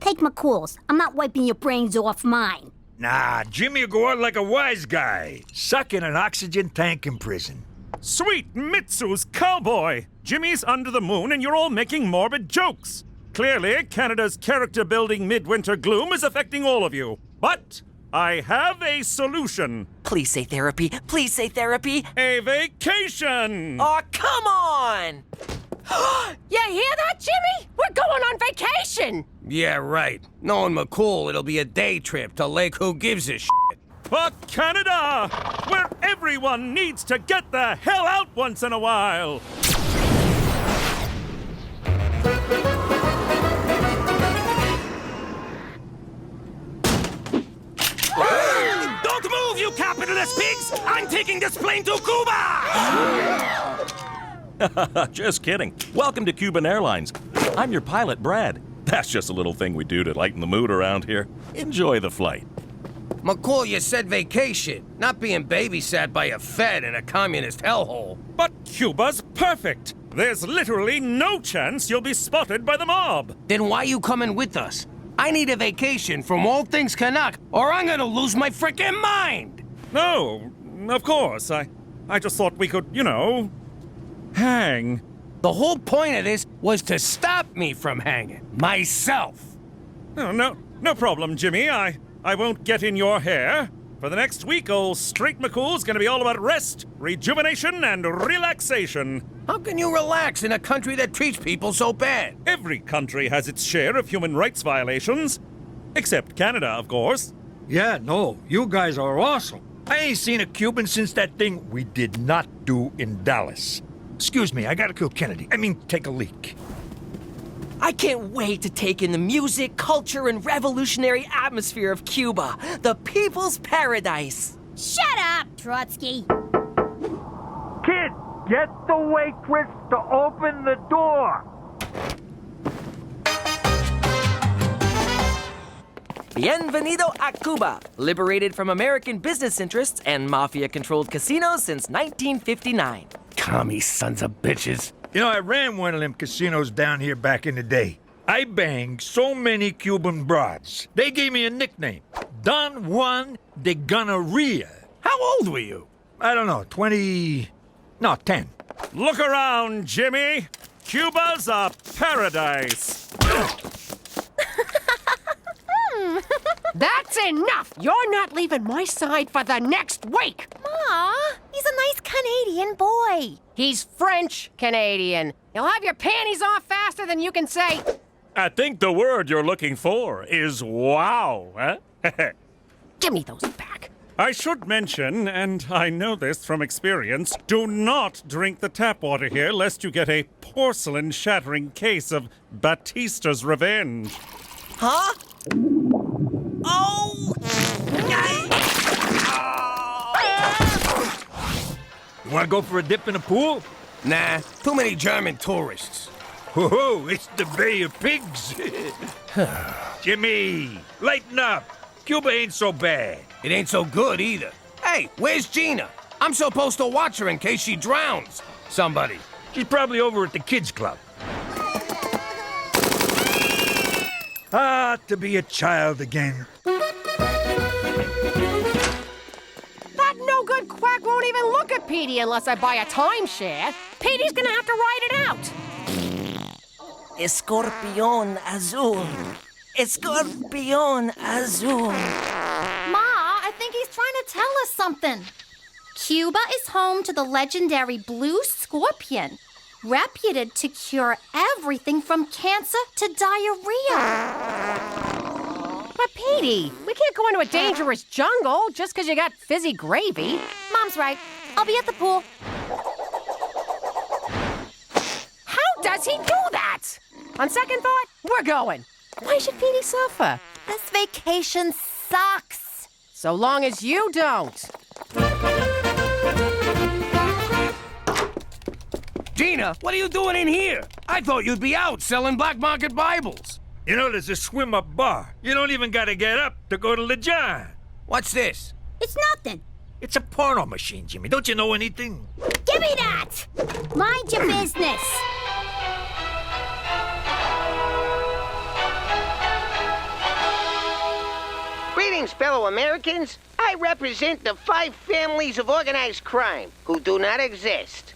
Take Mccool's. I'm not wiping your brains off mine. Nah, Jimmy will go out like a wise guy, stuck in an oxygen tank in prison. Sweet Mitsu's cowboy! Jimmy's under the moon and you're all making morbid jokes. Clearly, Canada's character-building midwinter gloom is affecting all of you. But I have a solution. Please say therapy. Please say therapy. A vacation! Oh, come on! You hear that, Jimmy? We're going on vacation! Yeah, right. Knowing Mccool, it'll be a day trip to Lake Who Gives a Shit. For Canada, where everyone needs to get the hell out once in a while. Don't move, you capitalist pigs! I'm taking this plane to Cuba! Just kidding. Welcome to Cuban Airlines. I'm your pilot, Brad. That's just a little thing we do to lighten the mood around here. Enjoy the flight. Mccool, you said vacation, not being babysat by a Fed in a communist hellhole. But Cuba's perfect. There's literally no chance you'll be spotted by the mob. Then why you coming with us? I need a vacation from all things Canuck, or I'm gonna lose my frickin' mind! No, of course. I just thought we could, hang. The whole point of this was to stop me from hanging. Myself. No problem, Jimmy. I won't get in your hair. For the next week, old Straight Mccool's gonna be all about rest, rejuvenation, and relaxation. How can you relax in a country that treats people so bad? Every country has its share of human rights violations. Except Canada, of course. Yeah, no, you guys are awesome. I ain't seen a Cuban since that thing we did not do in Dallas. Excuse me, I gotta kill Kennedy. Take a leak. I can't wait to take in the music, culture, and revolutionary atmosphere of Cuba, the people's paradise. Shut up, Trotsky. Kid, get the waitress to open the door. Bienvenido a Cuba, liberated from American business interests and mafia-controlled casinos since 1959. Commie sons of bitches. I ran one of them casinos down here back in the day. I banged so many Cuban broads. They gave me a nickname, Don Juan de Gonorrhea. How old were you? I don't know, 10. Look around, Jimmy. Cuba's a paradise. That's enough! You're not leaving my side for the next week! Ma, he's a nice Canadian boy. He's French-Canadian. You'll have your panties off faster than you can say... I think the word you're looking for is wow, huh? Give me those back. I should mention, and I know this from experience, do not drink the tap water here lest you get a porcelain-shattering case of Batista's revenge. Huh? Oh! You wanna go for a dip in the pool? Nah, too many German tourists. Whoa, it's the Bay of Pigs. Jimmy, lighten up. Cuba ain't so bad. It ain't so good either. Hey, where's Gina? I'm supposed to watch her in case she drowns. Somebody. She's probably over at the kids' club. Ah, to be a child again. That no-good quack won't even look at Petey unless I buy a timeshare. Petey's gonna have to ride it out. Escorpión azul. Escorpión azul. Ma, I think he's trying to tell us something. Cuba is home to the legendary blue scorpion, reputed to cure everything from cancer to diarrhea. But Petey, we can't go into a dangerous jungle just because you got fizzy gravy. Mom's right. I'll be at the pool. How does he do that? On second thought, we're going. Why should Petey suffer? This vacation sucks. So long as you don't. Gina, what are you doing in here? I thought you'd be out selling black market Bibles. You know, there's a swim-up bar. You don't even gotta get up to go to the John. What's this? It's nothing. It's a porno machine, Jimmy. Don't you know anything? Give me that! Mind your business. Greetings, fellow Americans. I represent the 5 families of organized crime who do not exist.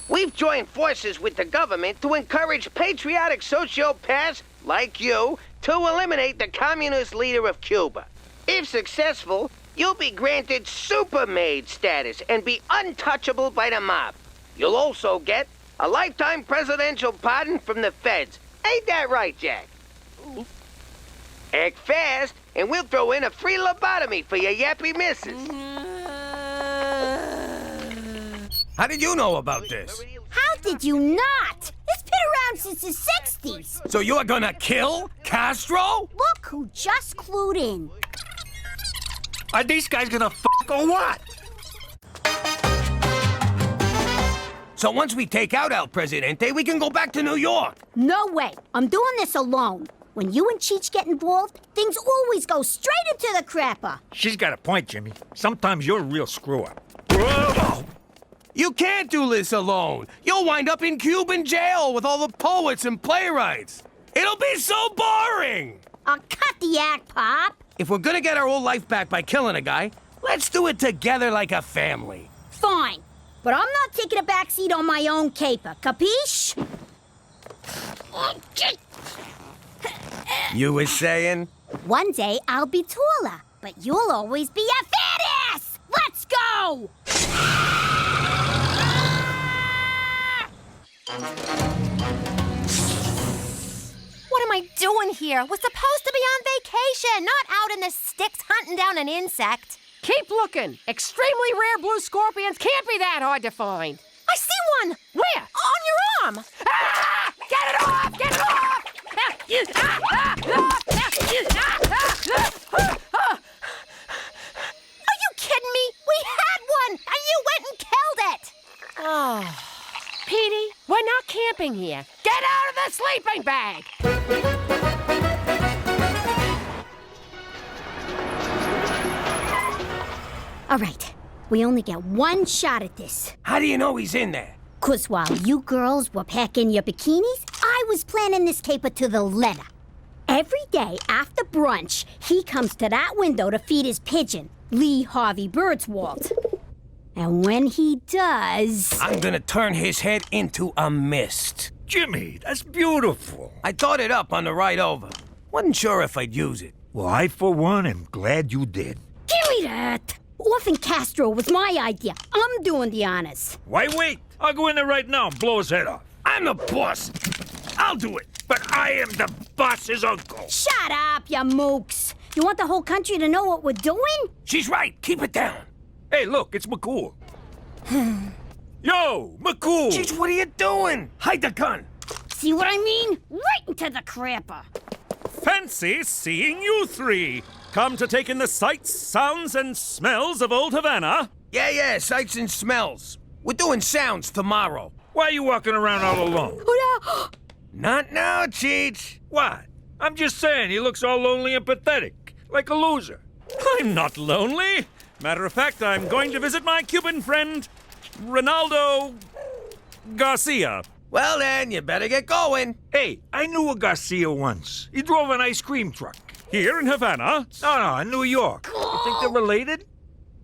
We've joined forces with the government to encourage patriotic sociopaths like you to eliminate the communist leader of Cuba. If successful, you'll be granted supermaid status and be untouchable by the mob. You'll also get a lifetime presidential pardon from the feds. Ain't that right, Jack? Act fast, and we'll throw in a free lobotomy for your yappy missus. How did you know about this? How did you not? It's been around since the 60s. So you're gonna kill Castro? Look who just clued in. Are these guys gonna f*** or what? So once we take out El Presidente, we can go back to New York. No way. I'm doing this alone. When you and Cheech get involved, things always go straight into the crapper. She's got a point, Jimmy. Sometimes you're a real screw-up. Whoa! You can't do this alone. You'll wind up in Cuban jail with all the poets and playwrights. It'll be so boring. Cut the act, Pop. If we're gonna get our old life back by killing a guy, let's do it together like a family. Fine. But I'm not taking a backseat on my own caper, capiche? You was saying? One day I'll be taller, but you'll always be a fat ass! Let's go! What am I doing here? We're supposed to be on vacation, not out in the sticks hunting down an insect. Keep looking. Extremely rare blue scorpions can't be that hard to find. I see one! Where? On your arm! Ah! Get it off! Get it off! Are you kidding me? We had one, and you went and killed it! Oh. Petey, we're not camping here. Get out of the sleeping bag! All right, we only get one shot at this. How do you know he's in there? 'Cause while you girls were packing your bikinis, I was planning this caper to the letter. Every day after brunch, he comes to that window to feed his pigeon, Lee Harvey Birdswald. And when he does... I'm gonna turn his head into a mist. Jimmy, that's beautiful. I thought it up on the ride over. Wasn't sure if I'd use it. Well, I, for one, am glad you did. Give me that! Orphan Castro was my idea. I'm doing the honors. Why wait? I'll go in there right now and blow his head off. I'm the boss. I'll do it. But I am the boss's uncle. Shut up, you mooks. You want the whole country to know what we're doing? She's right. Keep it down. Hey, look, it's Mccool. Yo, Mccool! Cheech, what are you doing? Hide the gun. See what I mean? Right into the crapper. Fancy seeing you 3. Come to take in the sights, sounds, and smells of old Havana? Yeah, sights and smells. We're doing sounds tomorrow. Why are you walking around all alone? Not now, Cheech. What? I'm just saying, he looks all lonely and pathetic, like a loser. I'm not lonely. Matter of fact, I'm going to visit my Cuban friend, Ronaldo Garcia. Well then, you better get going. Hey, I knew a Garcia once. He drove an ice cream truck. Here in Havana? No, in New York. You think they're related?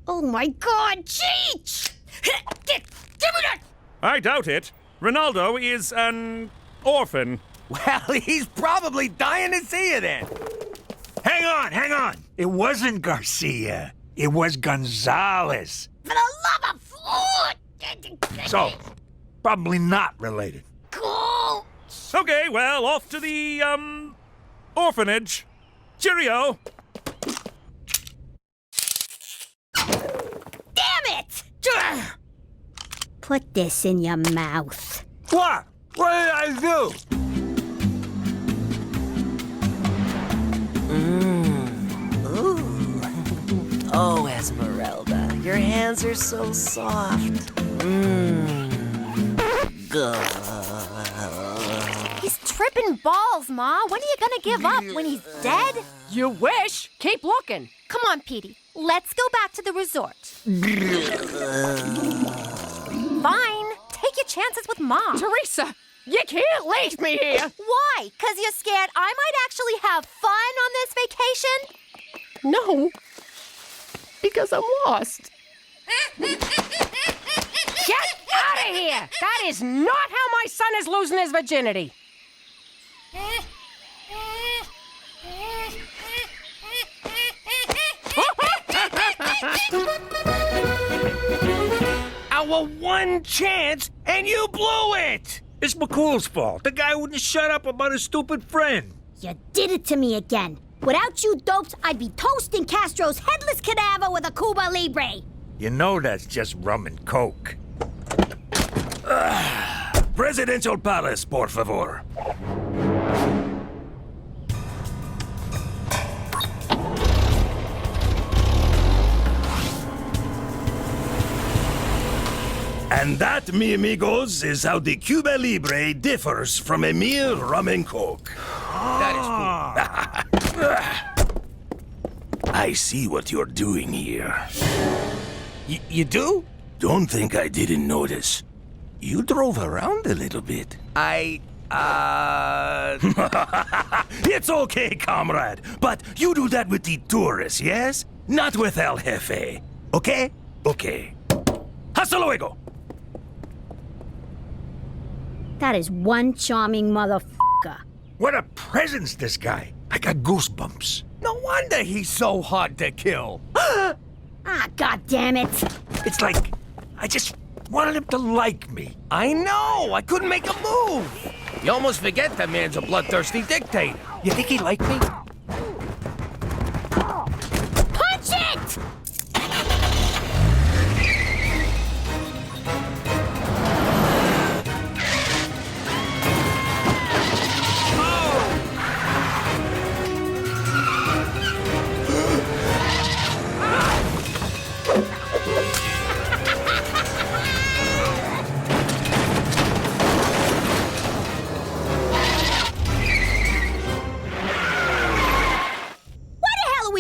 Oh my God, Cheech! Give me that! I doubt it. Ronaldo is an orphan. Well, he's probably dying to see you then. Hang on. It wasn't Garcia. It was Gonzalez. For the love of food! So, probably not related. Cool! Okay, well, off to the, orphanage. Cheerio. Damn it! Put this in your mouth. What? What did I do? Oh, Esmeralda, your hands are so soft. He's tripping balls, Ma. When are you gonna give up? When he's dead? You wish. Keep looking. Come on, Petey. Let's go back to the resort. Fine. Take your chances with Mom. Teresa, you can't leave me here. Why? 'Cause you're scared I might actually have fun on this vacation? No, because I'm lost. Get out of here! That is not how my son is losing his virginity. Our one chance, and you blew it! It's Mccool's fault. The guy wouldn't shut up about his stupid friend. You did it to me again. Without you dopes, I'd be toasting Castro's headless cadaver with a Cuba Libre. You know that's just rum and coke. Presidential Palace, por favor. And that, mi amigos, is how the Cuba Libre differs from a mere rum and coke. That is cool. I see what you're doing here. You do? Don't think I didn't notice. You drove around a little bit. It's okay, comrade. But you do that with the tourists, yes? Not with El Jefe. Okay? Okay. Hasta luego. That is one charming motherfucker. What a presence, this guy. I got goosebumps. No wonder he's so hard to kill. Ah, God damn it. It's like I just wanted him to like me. I know. I couldn't make a move. You almost forget that man's a bloodthirsty dictator. You think he liked me? Punch it!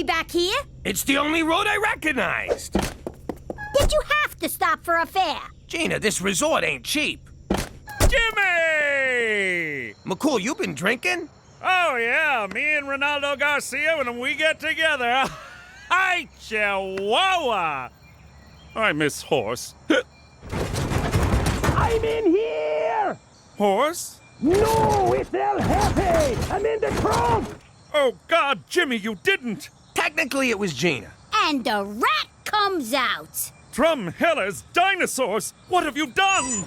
Back here? It's the only road I recognized. Did you have to stop for a fare? Gina, this resort ain't cheap. Jimmy! Mccool, you been drinking? Oh, yeah. Me and Ronaldo Garcia, when we get together. Hi, Chihuahua! I miss horse. I'm in here! Horse? No, it's El Jefe! I'm in the trunk! Oh, God, Jimmy, you didn't! Technically, it was Gina. And the rat comes out. Drum hellers, dinosaurs! What have you done?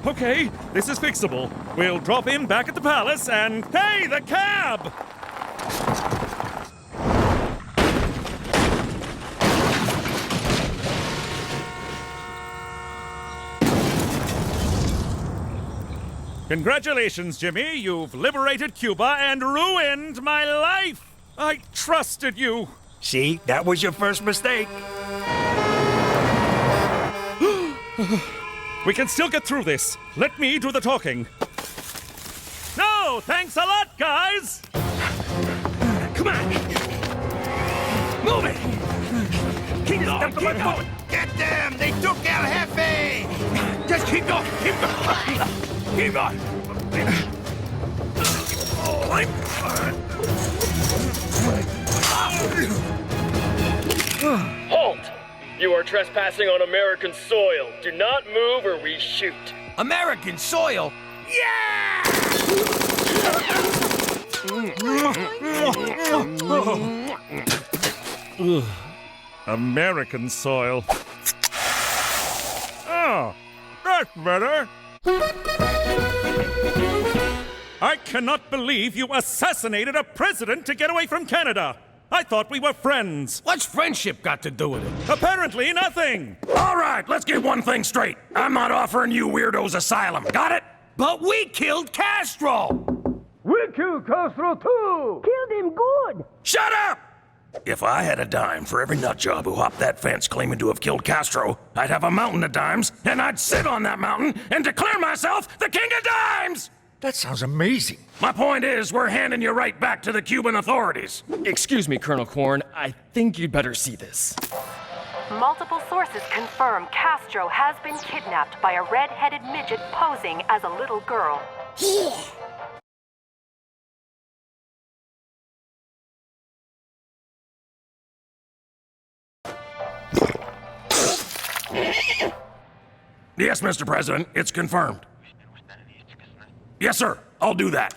Okay, this is fixable. We'll drop in back at the palace and... Hey, the cab! Congratulations, Jimmy. You've liberated Cuba and ruined my life. I trusted you. See, that was your first mistake. We can still get through this. Let me do the talking. No, thanks a lot, guys. Come on! Move it! Keep going! Get them! They took El Jefe! Just keep going. Keep going. Keep going. Halt! You are trespassing on American soil. Do not move or we shoot. American soil? American soil. Oh, that's better. I cannot believe you assassinated a president to get away from Canada. I thought we were friends. What's friendship got to do with it? Apparently nothing. All right, let's get one thing straight. I'm not offering you weirdos asylum. Got it? But we killed Castro! We killed Castro too! Killed him good! Shut up! If I had a dime for every nutjob who hopped that fence claiming to have killed Castro, I'd have a mountain of dimes, and I'd sit on that mountain and declare myself the king of dimes! That sounds amazing. My point is, we're handing you right back to the Cuban authorities. Excuse me, Colonel Korn. I think you'd better see this. Multiple sources confirm Castro has been kidnapped by a red-headed midget posing as a little girl. Yeah. Yes, Mr. President, it's confirmed. Yes, sir, I'll do that.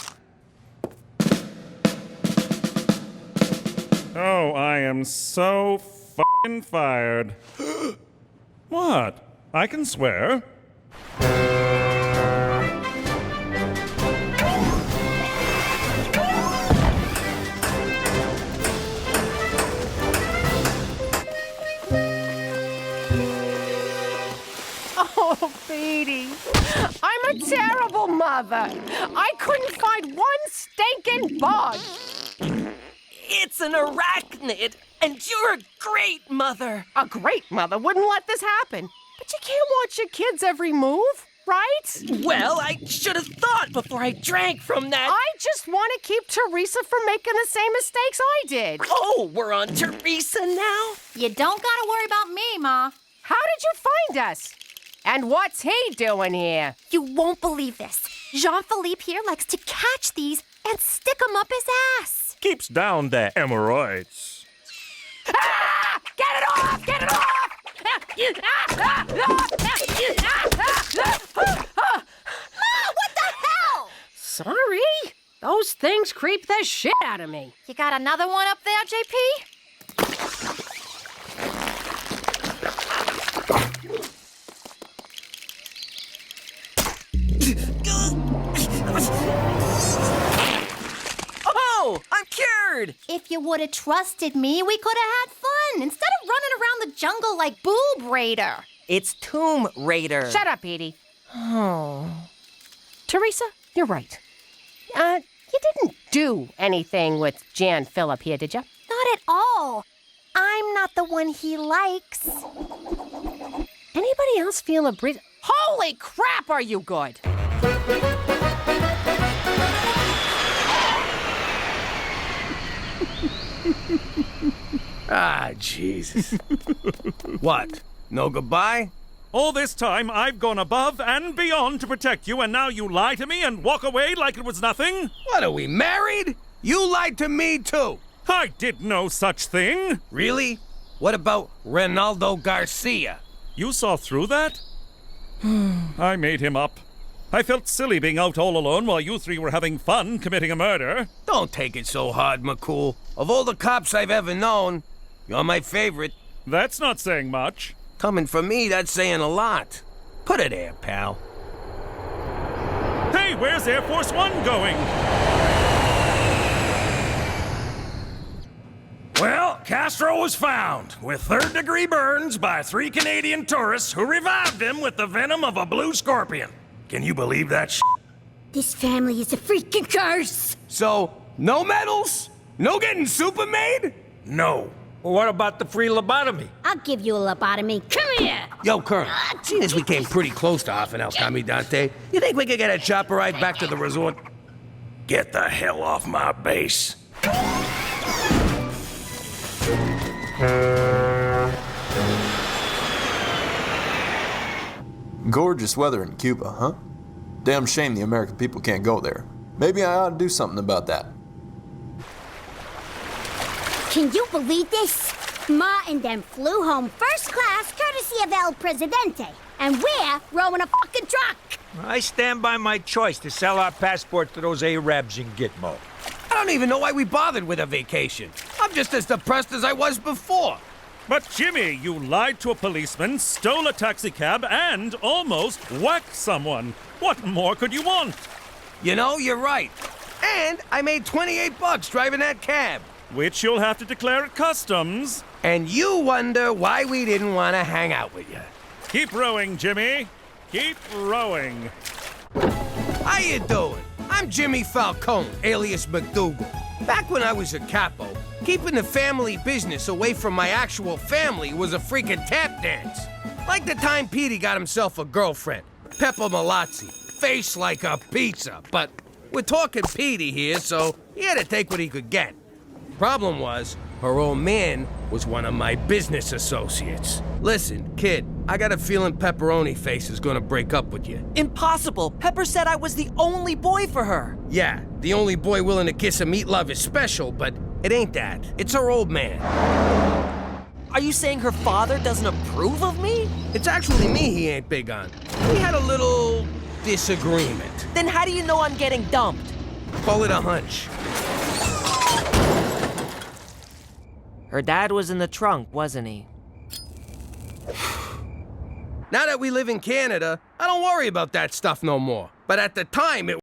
Oh, I am so f***ing fired. What? I can swear. Oh, Petey, I'm a terrible mother. I couldn't find one stinking bug. It's an arachnid, and you're a great mother. A great mother wouldn't let this happen. But you can't watch your kids' every move, right? Well, I should have thought before I drank from that. I just want to keep Teresa from making the same mistakes I did. Oh, we're on Teresa now? You don't gotta worry about me, Ma. How did you find us? And what's he doing here? You won't believe this. Jean-Philippe here likes to catch these and stick them up his ass. Keeps down the hemorrhoids. Ah! Get it off! Get it off! Ma, what the hell? Sorry. Those things creep the shit out of me. You got another one up there, JP? Oh, I'm cured! If you would have trusted me, we could have had fun instead of running around the jungle like Boob Raider. It's Tomb Raider. Shut up, Edie. Oh. Teresa, you're right. You didn't do anything with Jan Phillip here, did you? Not at all. I'm not the one he likes. Anybody else feel a breeze? Holy crap, are you good? Ah, Jesus. What? No goodbye? All this time, I've gone above and beyond to protect you, and now you lie to me and walk away like it was nothing? What, are we married? You lied to me, too. I did no such thing. Really? What about Ronaldo Garcia? You saw through that? I made him up. I felt silly being out all alone while you three were having fun committing a murder. Don't take it so hard, Mccool. Of all the cops I've ever known, you're my favorite. That's not saying much. Coming from me, that's saying a lot. Put it there, pal. Hey, where's Air Force One going? Well, Castro was found with third-degree burns by 3 Canadian tourists who revived him with the venom of a blue scorpion. Can you believe that shit? This family is a freaking curse. So, no medals? No getting super made? No. Well, what about the free lobotomy? I'll give you a lobotomy. Come here. Yo, Colonel, seeing as we came pretty close to half an El Commandante, you think we could get a chopper ride back to the resort? Get the hell off my base. Gorgeous weather in Cuba, huh? Damn shame the American people can't go there. Maybe I ought to do something about that. Can you believe this? Ma and them flew home first class courtesy of El Presidente. And we're rowing a fucking truck. I stand by my choice to sell our passport to those Arabs in Gitmo. I don't even know why we bothered with a vacation. I'm just as depressed as I was before. But Jimmy, you lied to a policeman, stole a taxicab, and almost whacked someone. What more could you want? You know, you're right. And I made $28 driving that cab. Which you'll have to declare at customs. And you wonder why we didn't want to hang out with you. Keep rowing, Jimmy. Keep rowing. How you doing? I'm Jimmy Falcone, alias McDougal. Back when I was a capo, keeping the family business away from my actual family was a freaking tap dance. Like the time Petey got himself a girlfriend, Peppa Malazzi, face like a pizza. But we're talking Petey here, so he had to take what he could get. Problem was, her old man was one of my business associates. Listen, kid, I got a feeling Pepperoni Face is gonna break up with you. Impossible. Pepper said I was the only boy for her. Yeah, the only boy willing to kiss a meat love is special, but it ain't that. It's her old man. Are you saying her father doesn't approve of me? It's actually me he ain't big on. We had a little disagreement. Then how do you know I'm getting dumped? Call it a hunch. Her dad was in the trunk, wasn't he? Now that we live in Canada, I don't worry about that stuff no more. But at the time, it